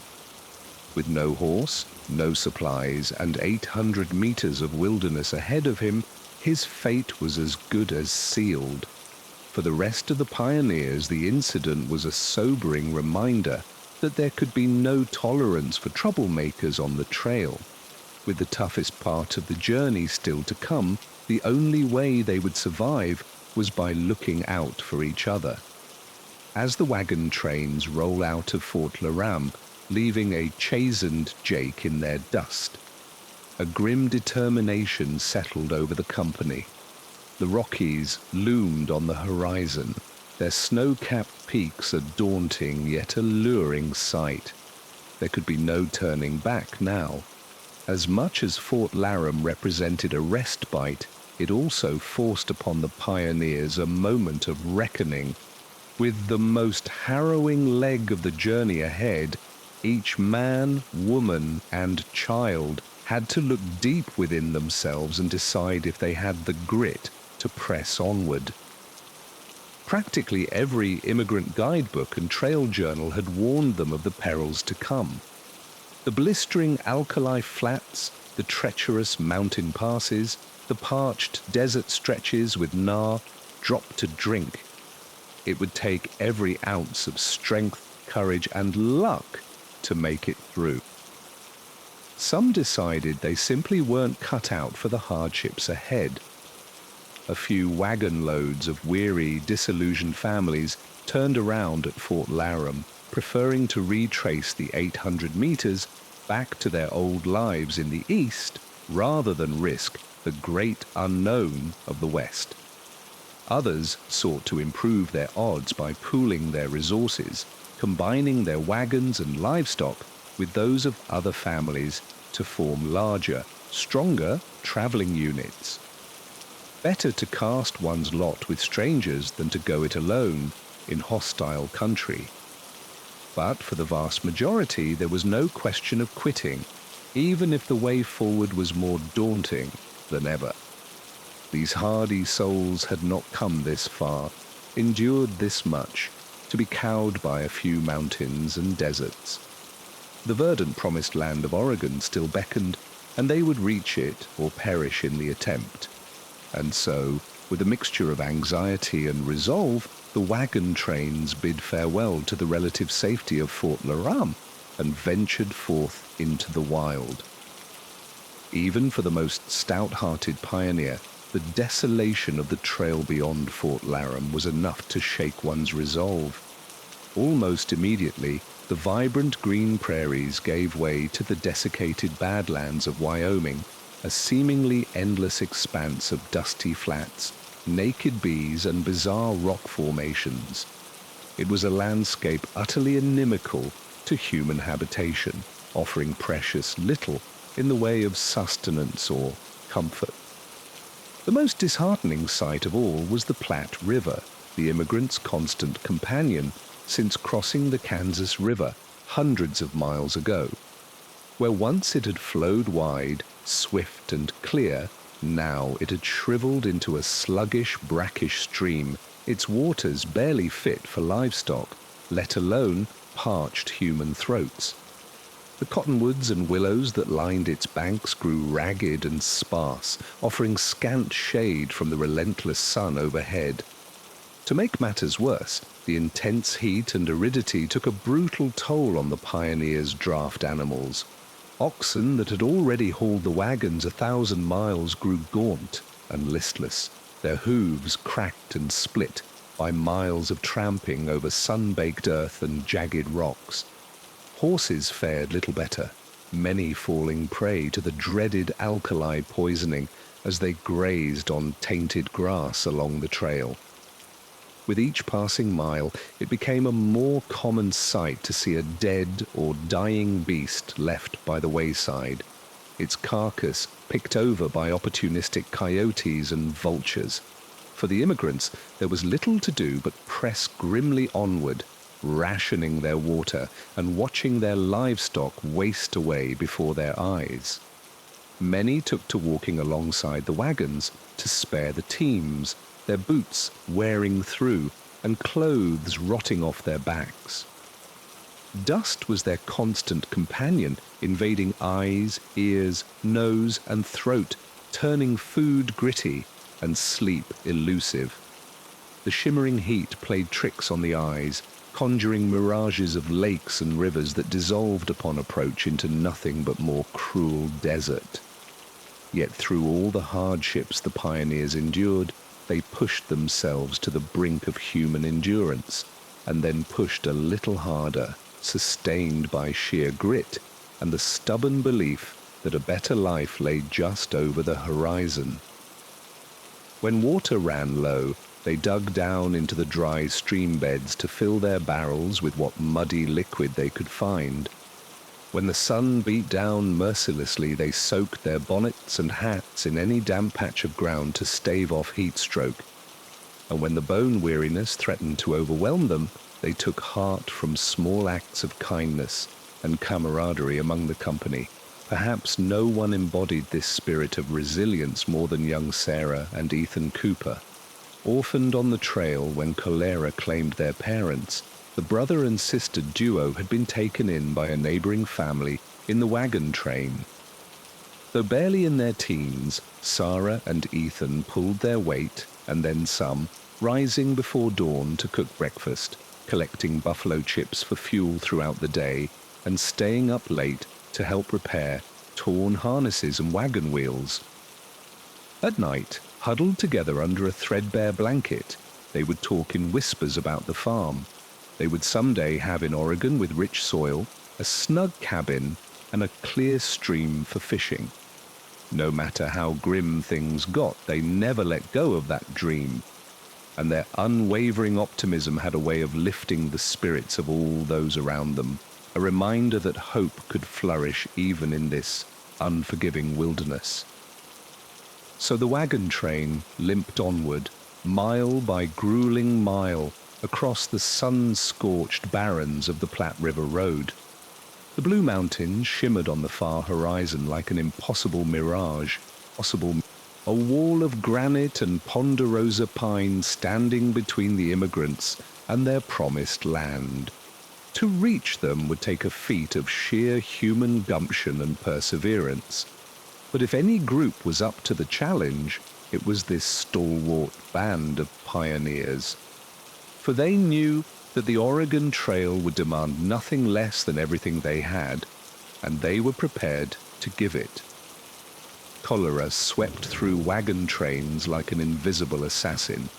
With no horse, no supplies, and 800 meters of wilderness ahead of him, his fate was as good as sealed. For the rest of the pioneers, the incident was a sobering reminder that there could be no tolerance for troublemakers on the trail. With the toughest part of the journey still to come, the only way they would survive was by looking out for each other. As the wagon trains roll out of Fort Laram, leaving a chastened Jake in their dust, a grim determination settled over the company. The Rockies loomed on the horizon, their snow-capped peaks a daunting yet alluring sight. There could be no turning back now. As much as Fort Laram represented a respite, it also forced upon the pioneers a moment of reckoning. With the most harrowing leg of the journey ahead, each man, woman, and child had to look deep within themselves and decide if they had the grit to press onward. Practically every immigrant guidebook and trail journal had warned them of the perils to come. The blistering alkali flats, the treacherous mountain passes, the parched desert stretches with drop to drink. It would take every ounce of strength, courage, and luck to make it through. Some decided they simply weren't cut out for the hardships ahead. A few wagon loads of weary, disillusioned families turned around at Fort Laram, preferring to retrace the 800 meters back to their old lives in the east rather than risk the great unknown of the west. Others sought to improve their odds by pooling their resources, combining their wagons and livestock with those of other families to form larger, stronger traveling units. Better to cast one's lot with strangers than to go it alone in hostile country. But for the vast majority, there was no question of quitting, even if the way forward was more daunting than ever. These hardy souls had not come this far, endured this much, to be cowed by a few mountains and deserts. The verdant promised land of Oregon still beckoned, and they would reach it or perish in the attempt. And so, with a mixture of anxiety and resolve, the wagon trains bid farewell to the relative safety of Fort Laram and ventured forth into the wild. Even for the most stout-hearted pioneer, the desolation of the trail beyond Fort Laram was enough to shake one's resolve. Almost immediately, The vibrant green prairies gave way to the desiccated badlands of Wyoming, a seemingly endless expanse of dusty flats, naked bees, and bizarre rock formations. It was a landscape utterly inimical to human habitation, offering precious little in the way of sustenance or comfort. The most disheartening sight of all was the Platte River, the immigrants' constant companion since crossing the Kansas River hundreds of miles ago. Where once it had flowed wide, swift and clear, now it had shriveled into a sluggish, brackish stream, its waters barely fit for livestock, let alone parched human throats. The cottonwoods and willows that lined its banks grew ragged and sparse, offering scant shade from the relentless sun overhead. To make matters worse, the intense heat and aridity took a brutal toll on the pioneers' draft animals. Oxen that had already hauled the wagons 1,000 miles grew gaunt and listless, their hooves cracked and split by miles of tramping over sun-baked earth and jagged rocks. Horses fared little better, many falling prey to the dreaded alkali poisoning as they grazed on tainted grass along the trail. With each passing mile, it became a more common sight to see a dead or dying beast left by the wayside, its carcass picked over by opportunistic coyotes and vultures. For the immigrants, there was little to do but press grimly onward, rationing their water and watching their livestock waste away before their eyes. Many took to walking alongside the wagons to spare the teams, their boots wearing through and clothes rotting off their backs. Dust was their constant companion, invading eyes, ears, nose, and throat, turning food gritty and sleep elusive. The shimmering heat played tricks on the eyes, conjuring mirages of lakes and rivers that dissolved upon approach into nothing but more cruel desert. Yet through all the hardships the pioneers endured, they pushed themselves to the brink of human endurance, and then pushed a little harder, sustained by sheer grit and the stubborn belief that a better life lay just over the horizon. When water ran low, they dug down into the dry stream beds to fill their barrels with what muddy liquid they could find. When the sun beat down mercilessly, they soaked their bonnets and hats in any damp patch of ground to stave off heat stroke. And when the bone weariness threatened to overwhelm them, they took heart from small acts of kindness and camaraderie among the company. Perhaps no one embodied this spirit of resilience more than young Sarah and Ethan Cooper. Orphaned on the trail when cholera claimed their parents, the brother and sister duo had been taken in by a neighboring family in the wagon train. Though barely in their teens, Sarah and Ethan pulled their weight, and then some, rising before dawn to cook breakfast, collecting buffalo chips for fuel throughout the day, and staying up late to help repair torn harnesses and wagon wheels. At night, huddled together under a threadbare blanket, they would talk in whispers about the farm. They would someday have in Oregon with rich soil, a snug cabin, and a clear stream for fishing. No matter how grim things got, they never let go of that dream, and their unwavering optimism had a way of lifting the spirits of all those around them, a reminder that hope could flourish even in this unforgiving wilderness. So the wagon train limped onward, mile by grueling mile, across the sun-scorched barrens of the Platte River Road. The Blue Mountains shimmered on the far horizon like an impossible mirage, a wall of granite and ponderosa pine standing between the immigrants and their promised land. To reach them would take a feat of sheer human gumption and perseverance. But if any group was up to the challenge, it was this stalwart band of pioneers. For they knew that the Oregon Trail would demand nothing less than everything they had, and they were prepared to give it. Cholera swept through wagon trains like an invisible assassin.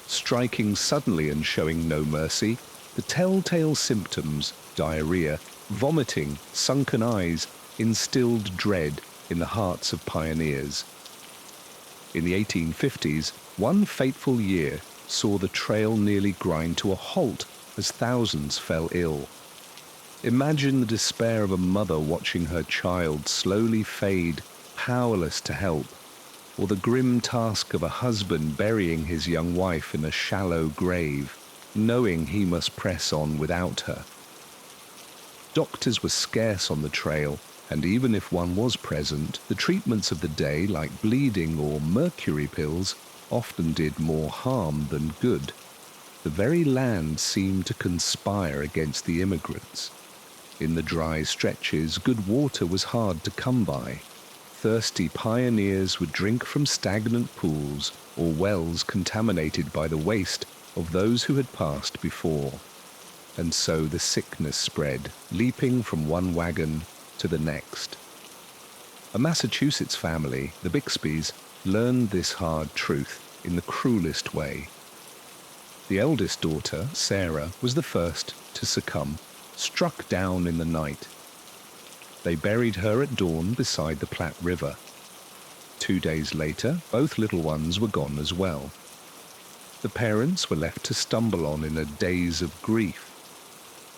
Striking suddenly and showing no mercy, the telltale symptoms diarrhea, vomiting, sunken eyes instilled dread in the hearts of pioneers. In the 1850s, one fateful year saw the trail nearly grind to a halt as thousands fell ill. Imagine the despair of a mother watching her child slowly fade, powerless to help, or the grim task of a husband burying his young wife in a shallow grave, knowing he must press on without her. Doctors were scarce on the trail, and even if one was present, the treatments of the day, like bleeding or mercury pills, often did more harm than good. The very land seemed to conspire against the immigrants. In the dry stretches, good water was hard to come by. Thirsty pioneers would drink from stagnant pools or wells contaminated by the waste of those who had passed before. And so the sickness spread, leaping from one wagon to the next. A Massachusetts family, the Bixbys, learned this hard truth in the cruelest way. The eldest daughter, Sarah, was the first to succumb, struck down in the night. They buried her at dawn beside the Platte River. 2 days later, both little ones were gone as well. The parents were left to stumble on in a daze of grief.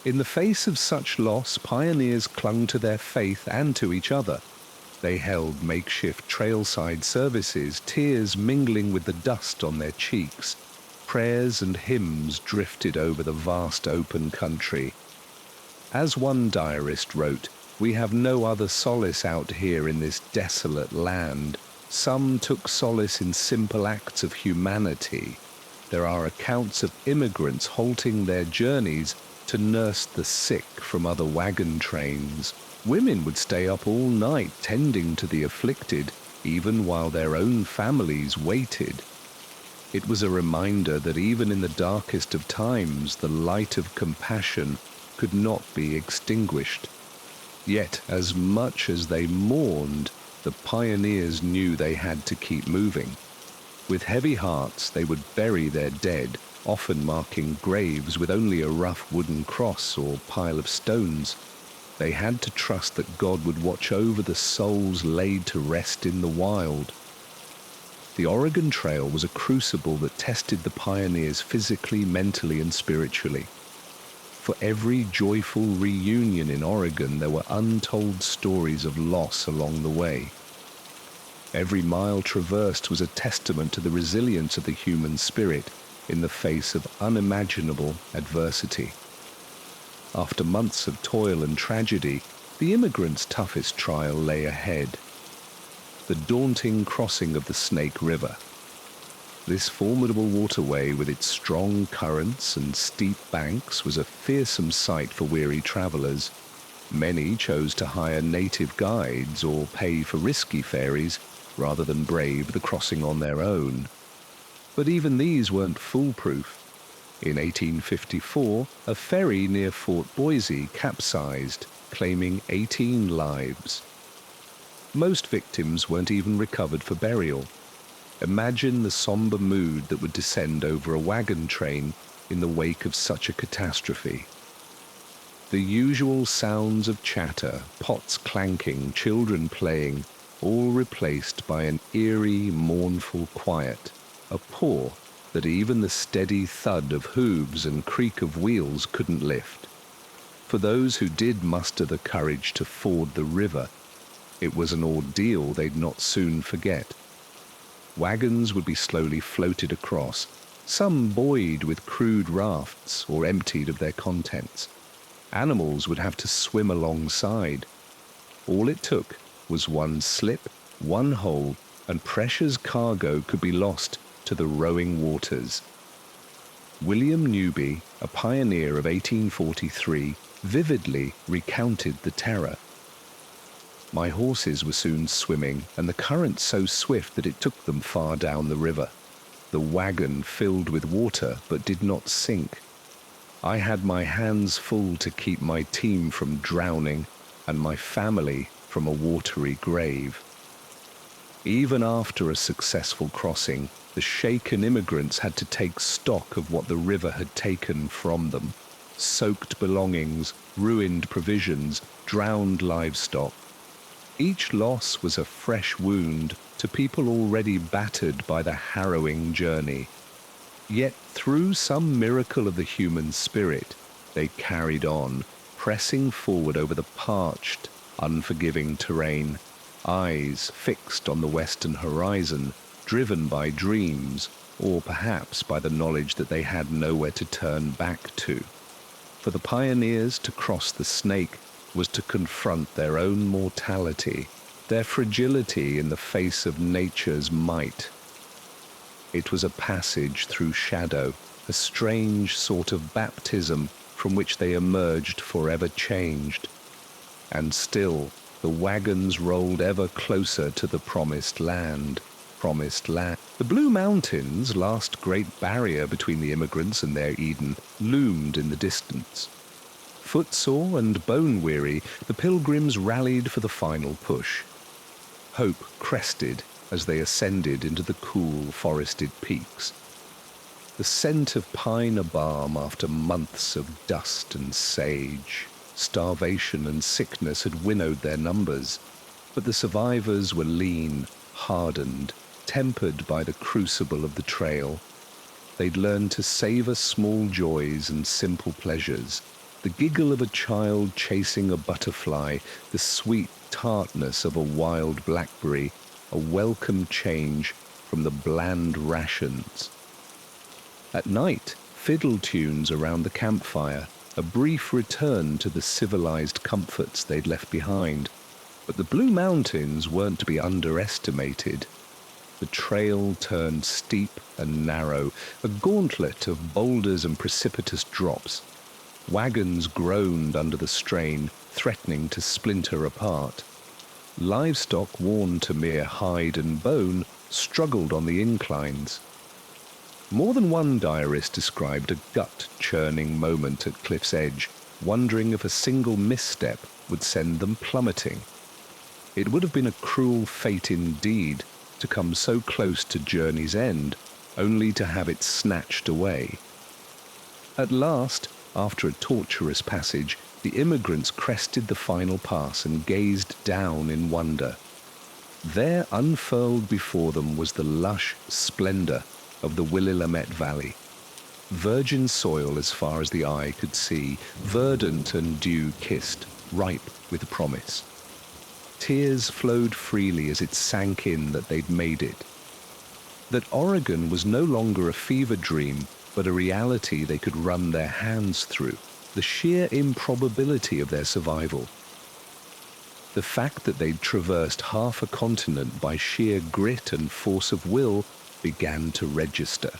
In the face of such loss, pioneers clung to their faith and to each other. They held makeshift trailside services, tears mingling with the dust on their cheeks. Prayers and hymns drifted over the vast open country. As one diarist wrote, "We have no other solace out here in this desolate land. Some took solace in simple acts of humanity. There are accounts of immigrants halting their journeys to nurse the sick from other wagon trains. Women would stay up all night tending to the afflicted, even while their own families waited." It was a reminder that even in the darkest of times, the light of compassion could not be extinguished. Yet, as much as they mourned, the pioneers knew they had to keep moving. With heavy hearts, they would bury their dead, often marking graves with only a rough wooden cross or pile of stones. They had to trust that God would watch over the souls laid to rest in the wild. The Oregon Trail was a crucible that tested the pioneers physically, mentally, and spiritually. For every joyful reunion in Oregon, there were untold stories of loss along the way. Every mile traversed was a testament to the resilience of the human spirit in the face of unimaginable adversity. After months of toil and tragedy, the immigrants' toughest trial lay ahead: the daunting crossing of the Snake River. This formidable waterway, with its strong currents and steep banks, was a fearsome sight for weary travelers. Many chose to hire native guides or pay for risky ferries rather than brave the crossing on their own. But even these weren't foolproof. In 1854, a ferry near Fort Boise capsized, claiming 18 lives. Most victims weren't even recovered for burial. Imagine the somber mood that would descend over a wagon train in the wake of such a catastrophe. The usual sounds of chatter, pots clanking, children playing, all replaced by an eerie, mournful quiet, a paw that even the steady thud of hooves and creak of wheels couldn't lift. For those who did muster the courage to ford the river, it was an ordeal they'd not soon forget. Wagons would be slowly floated across, some buoyed with crude rafts or emptied of their contents. Animals would have to swim alongside. All it took was one slip, one hole, and precious cargo could be lost to the rowing waters. William Newby, a pioneer of 1843, vividly recounted the terror. "My horses were soon swimming, and the current so swift that it took them far down the river. The wagon filled with water, but did not sink. I had my hands full to keep my team from drowning, and my family from a watery grave." Even after a successful crossing, the shaken immigrants had to take stock of what the river had taken from them. soaked belongings, ruined provisions, drowned livestock. Each loss was a fresh wound to people already battered by the harrowing journey. Yet through some miracle of the human spirit, they carried on, pressing forward over the parched, unforgiving terrain, eyes fixed on the western horizon, driven by dreams, or perhaps by the knowledge that they had nowhere to turn back to. For the pioneers to cross the Snake was to confront their own mortality, their fragility in the face of nature's might. It was a passage through shadow, a strange sort of baptism from which they emerged forever changed. And still, the wagons rolled ever closer to the promised land. The Blue Mountains, last great barrier between the immigrants and their Eden, loomed in the distance. Footsore and bone-weary, the pilgrims rallied for the final push. Hope crested as they ascended into the cool, forested peaks. The scent of pine balm after months of dust and sage. Starvation and sickness had winnowed their numbers, but the survivors were lean, hardened, tempered by the crucible of the trail. They'd learned to savor small joys and simple pleasures, the giggle of a child chasing a butterfly, the sweet tartness of a wild blackberry, a welcome change from the bland rations. At night, fiddle tunes around the campfire, a brief return to the civilized comforts they'd left behind. But the Blue Mountains weren't to be underestimated. The trail turned steep and narrow, a gauntlet of boulders and precipitous drops. Wagons groaned under the strain, threatening to splinter apart. Livestock worn to mere hide and bone struggled on the inclines. More than one diarist described a gut-churning moment at cliff's edge, wondering if a single misstep would send them plummeting. It would have been a cruel fate indeed to come so close to journey's end, only to have it snatched away. At last, after a tortuous passage, the immigrants crested the final pass and gazed down in wonder. There unfurled before them was the lush splendor of the Willamette Valley. Virgin soil as far as the eye could see, verdant and dew-kissed, ripe with promise. Tears flowed freely as it sank in that they'd made it. That Oregon was no longer a fever dream, but a reality they could run their hands through, the sheer improbability of their survival. The fact that they'd traversed half a continent by sheer grit and force of will began to register.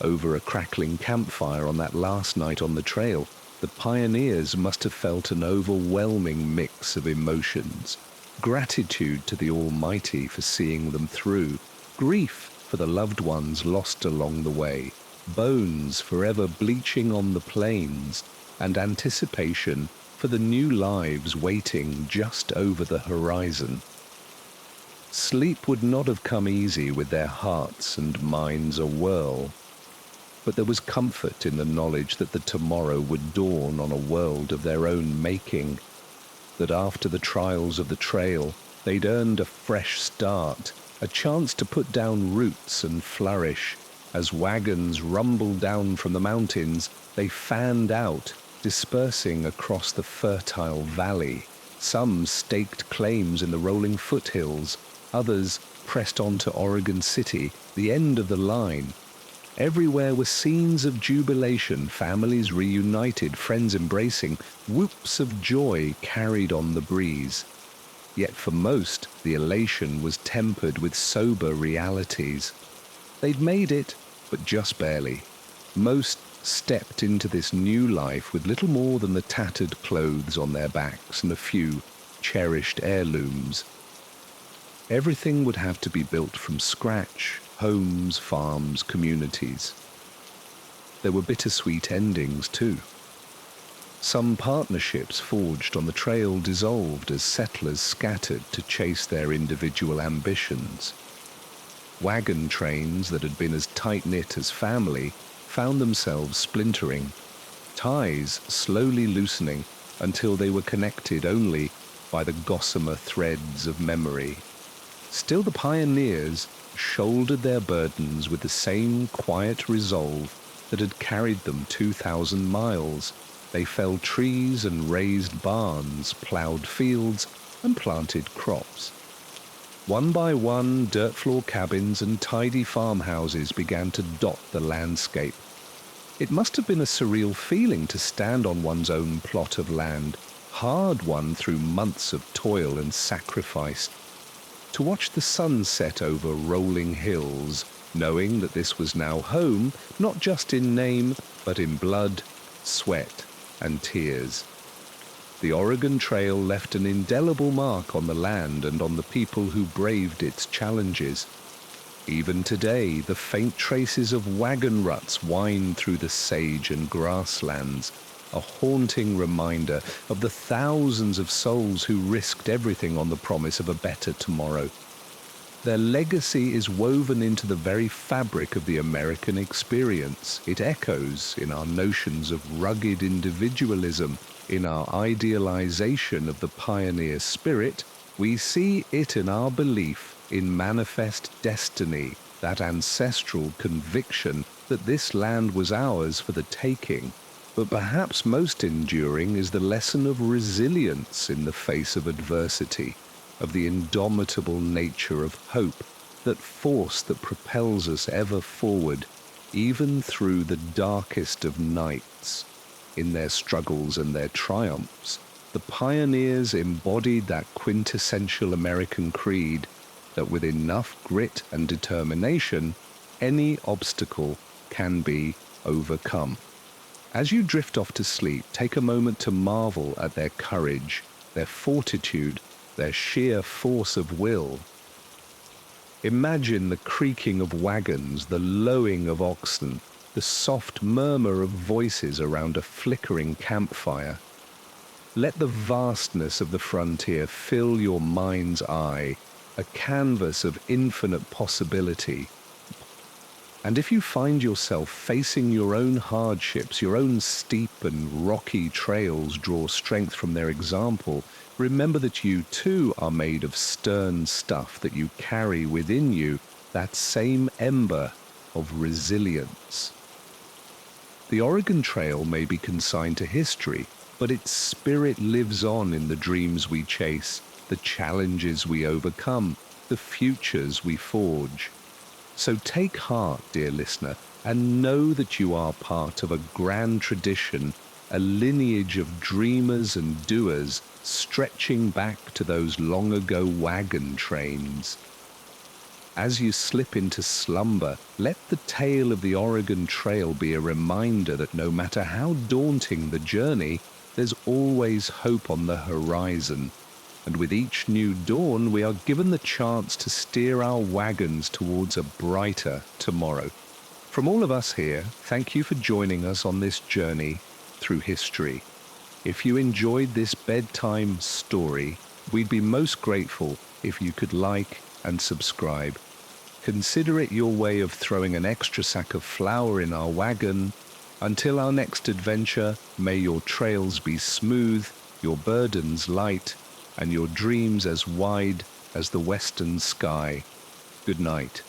Over a crackling campfire on that last night on the trail, the pioneers must have felt an overwhelming mix of emotions. Gratitude to the Almighty for seeing them through, grief for the loved ones lost along the way, bones forever bleaching on the plains, and anticipation for the new lives waiting just over the horizon. Sleep would not have come easy with their hearts and minds awhirl, but there was comfort in the knowledge that the tomorrow would dawn on a world of their own making, that after the trials of the trail, they'd earned a fresh start, a chance to put down roots and flourish. As wagons rumbled down from the mountains, they fanned out, dispersing across the fertile valley. Some staked claims in the rolling foothills, others pressed on to Oregon City, the end of the line. Everywhere were scenes of jubilation, families reunited, friends embracing, whoops of joy carried on the breeze. Yet for most, the elation was tempered with sober realities. They'd made it, but just barely. Most stepped into this new life with little more than the tattered clothes on their backs and a few cherished heirlooms. Everything would have to be built from scratch. Homes, farms, communities. There were bittersweet endings too. Some partnerships forged on the trail dissolved as settlers scattered to chase their individual ambitions. Wagon trains that had been as tight-knit as family found themselves splintering. ties slowly loosening until they were connected only by the gossamer threads of memory. Still, the pioneers shouldered their burdens with the same quiet resolve that had carried them 2,000 miles. They felled trees and raised barns, plowed fields and planted crops. One by one, dirt floor cabins and tidy farmhouses began to dot the landscape. It must have been a surreal feeling to stand on one's own plot of land, hard-won through months of toil and sacrifice, to watch the sun set over rolling hills, knowing that this was now home, not just in name, but in blood, sweat, and tears. The Oregon Trail left an indelible mark on the land and on the people who braved its challenges. Even today, the faint traces of wagon ruts wind through the sage and grasslands, a haunting reminder of the thousands of souls who risked everything on the promise of a better tomorrow. Their legacy is woven into the very fabric of the American experience. It echoes in our notions of rugged individualism, in our idealization of the pioneer spirit. We see it in our belief in manifest destiny, that ancestral conviction that this land was ours for the taking. But perhaps most enduring is the lesson of resilience in the face of adversity, of the indomitable nature of hope, that force that propels us ever forward, even through the darkest of nights. In their struggles and their triumphs, the pioneers embodied that quintessential American creed that with enough grit and determination, any obstacle can be overcome. As you drift off to sleep, take a moment to marvel at their courage, their fortitude, their sheer force of will. Imagine the creaking of wagons, the lowing of oxen, the soft murmur of voices around a flickering campfire. Let the vastness of the frontier fill your mind's eye, a canvas of infinite possibility. And if you find yourself facing your own hardships, your own steep and rocky trails draw strength from their example, remember that you too are made of stern stuff, that you carry within you that same ember of resilience. The Oregon Trail may be consigned to history, but its spirit lives on in the dreams we chase, the challenges we overcome, the futures we forge. So take heart, dear listener, and know that you are part of a grand tradition, a lineage of dreamers and doers stretching back to those long ago wagon trains. As you slip into slumber, let the tale of the Oregon Trail be a reminder that no matter how daunting the journey, there's always hope on the horizon. And with each new dawn, we are given the chance to steer our wagons towards a brighter tomorrow. From all of us here, thank you for joining us on this journey through history. If you enjoyed this bedtime story, we'd be most grateful if you could like and subscribe. Consider it your way of throwing an extra sack of flour in our wagon. Until our next adventure, may your trails be smooth, your burdens light, and your dreams as wide as the western sky. Good night.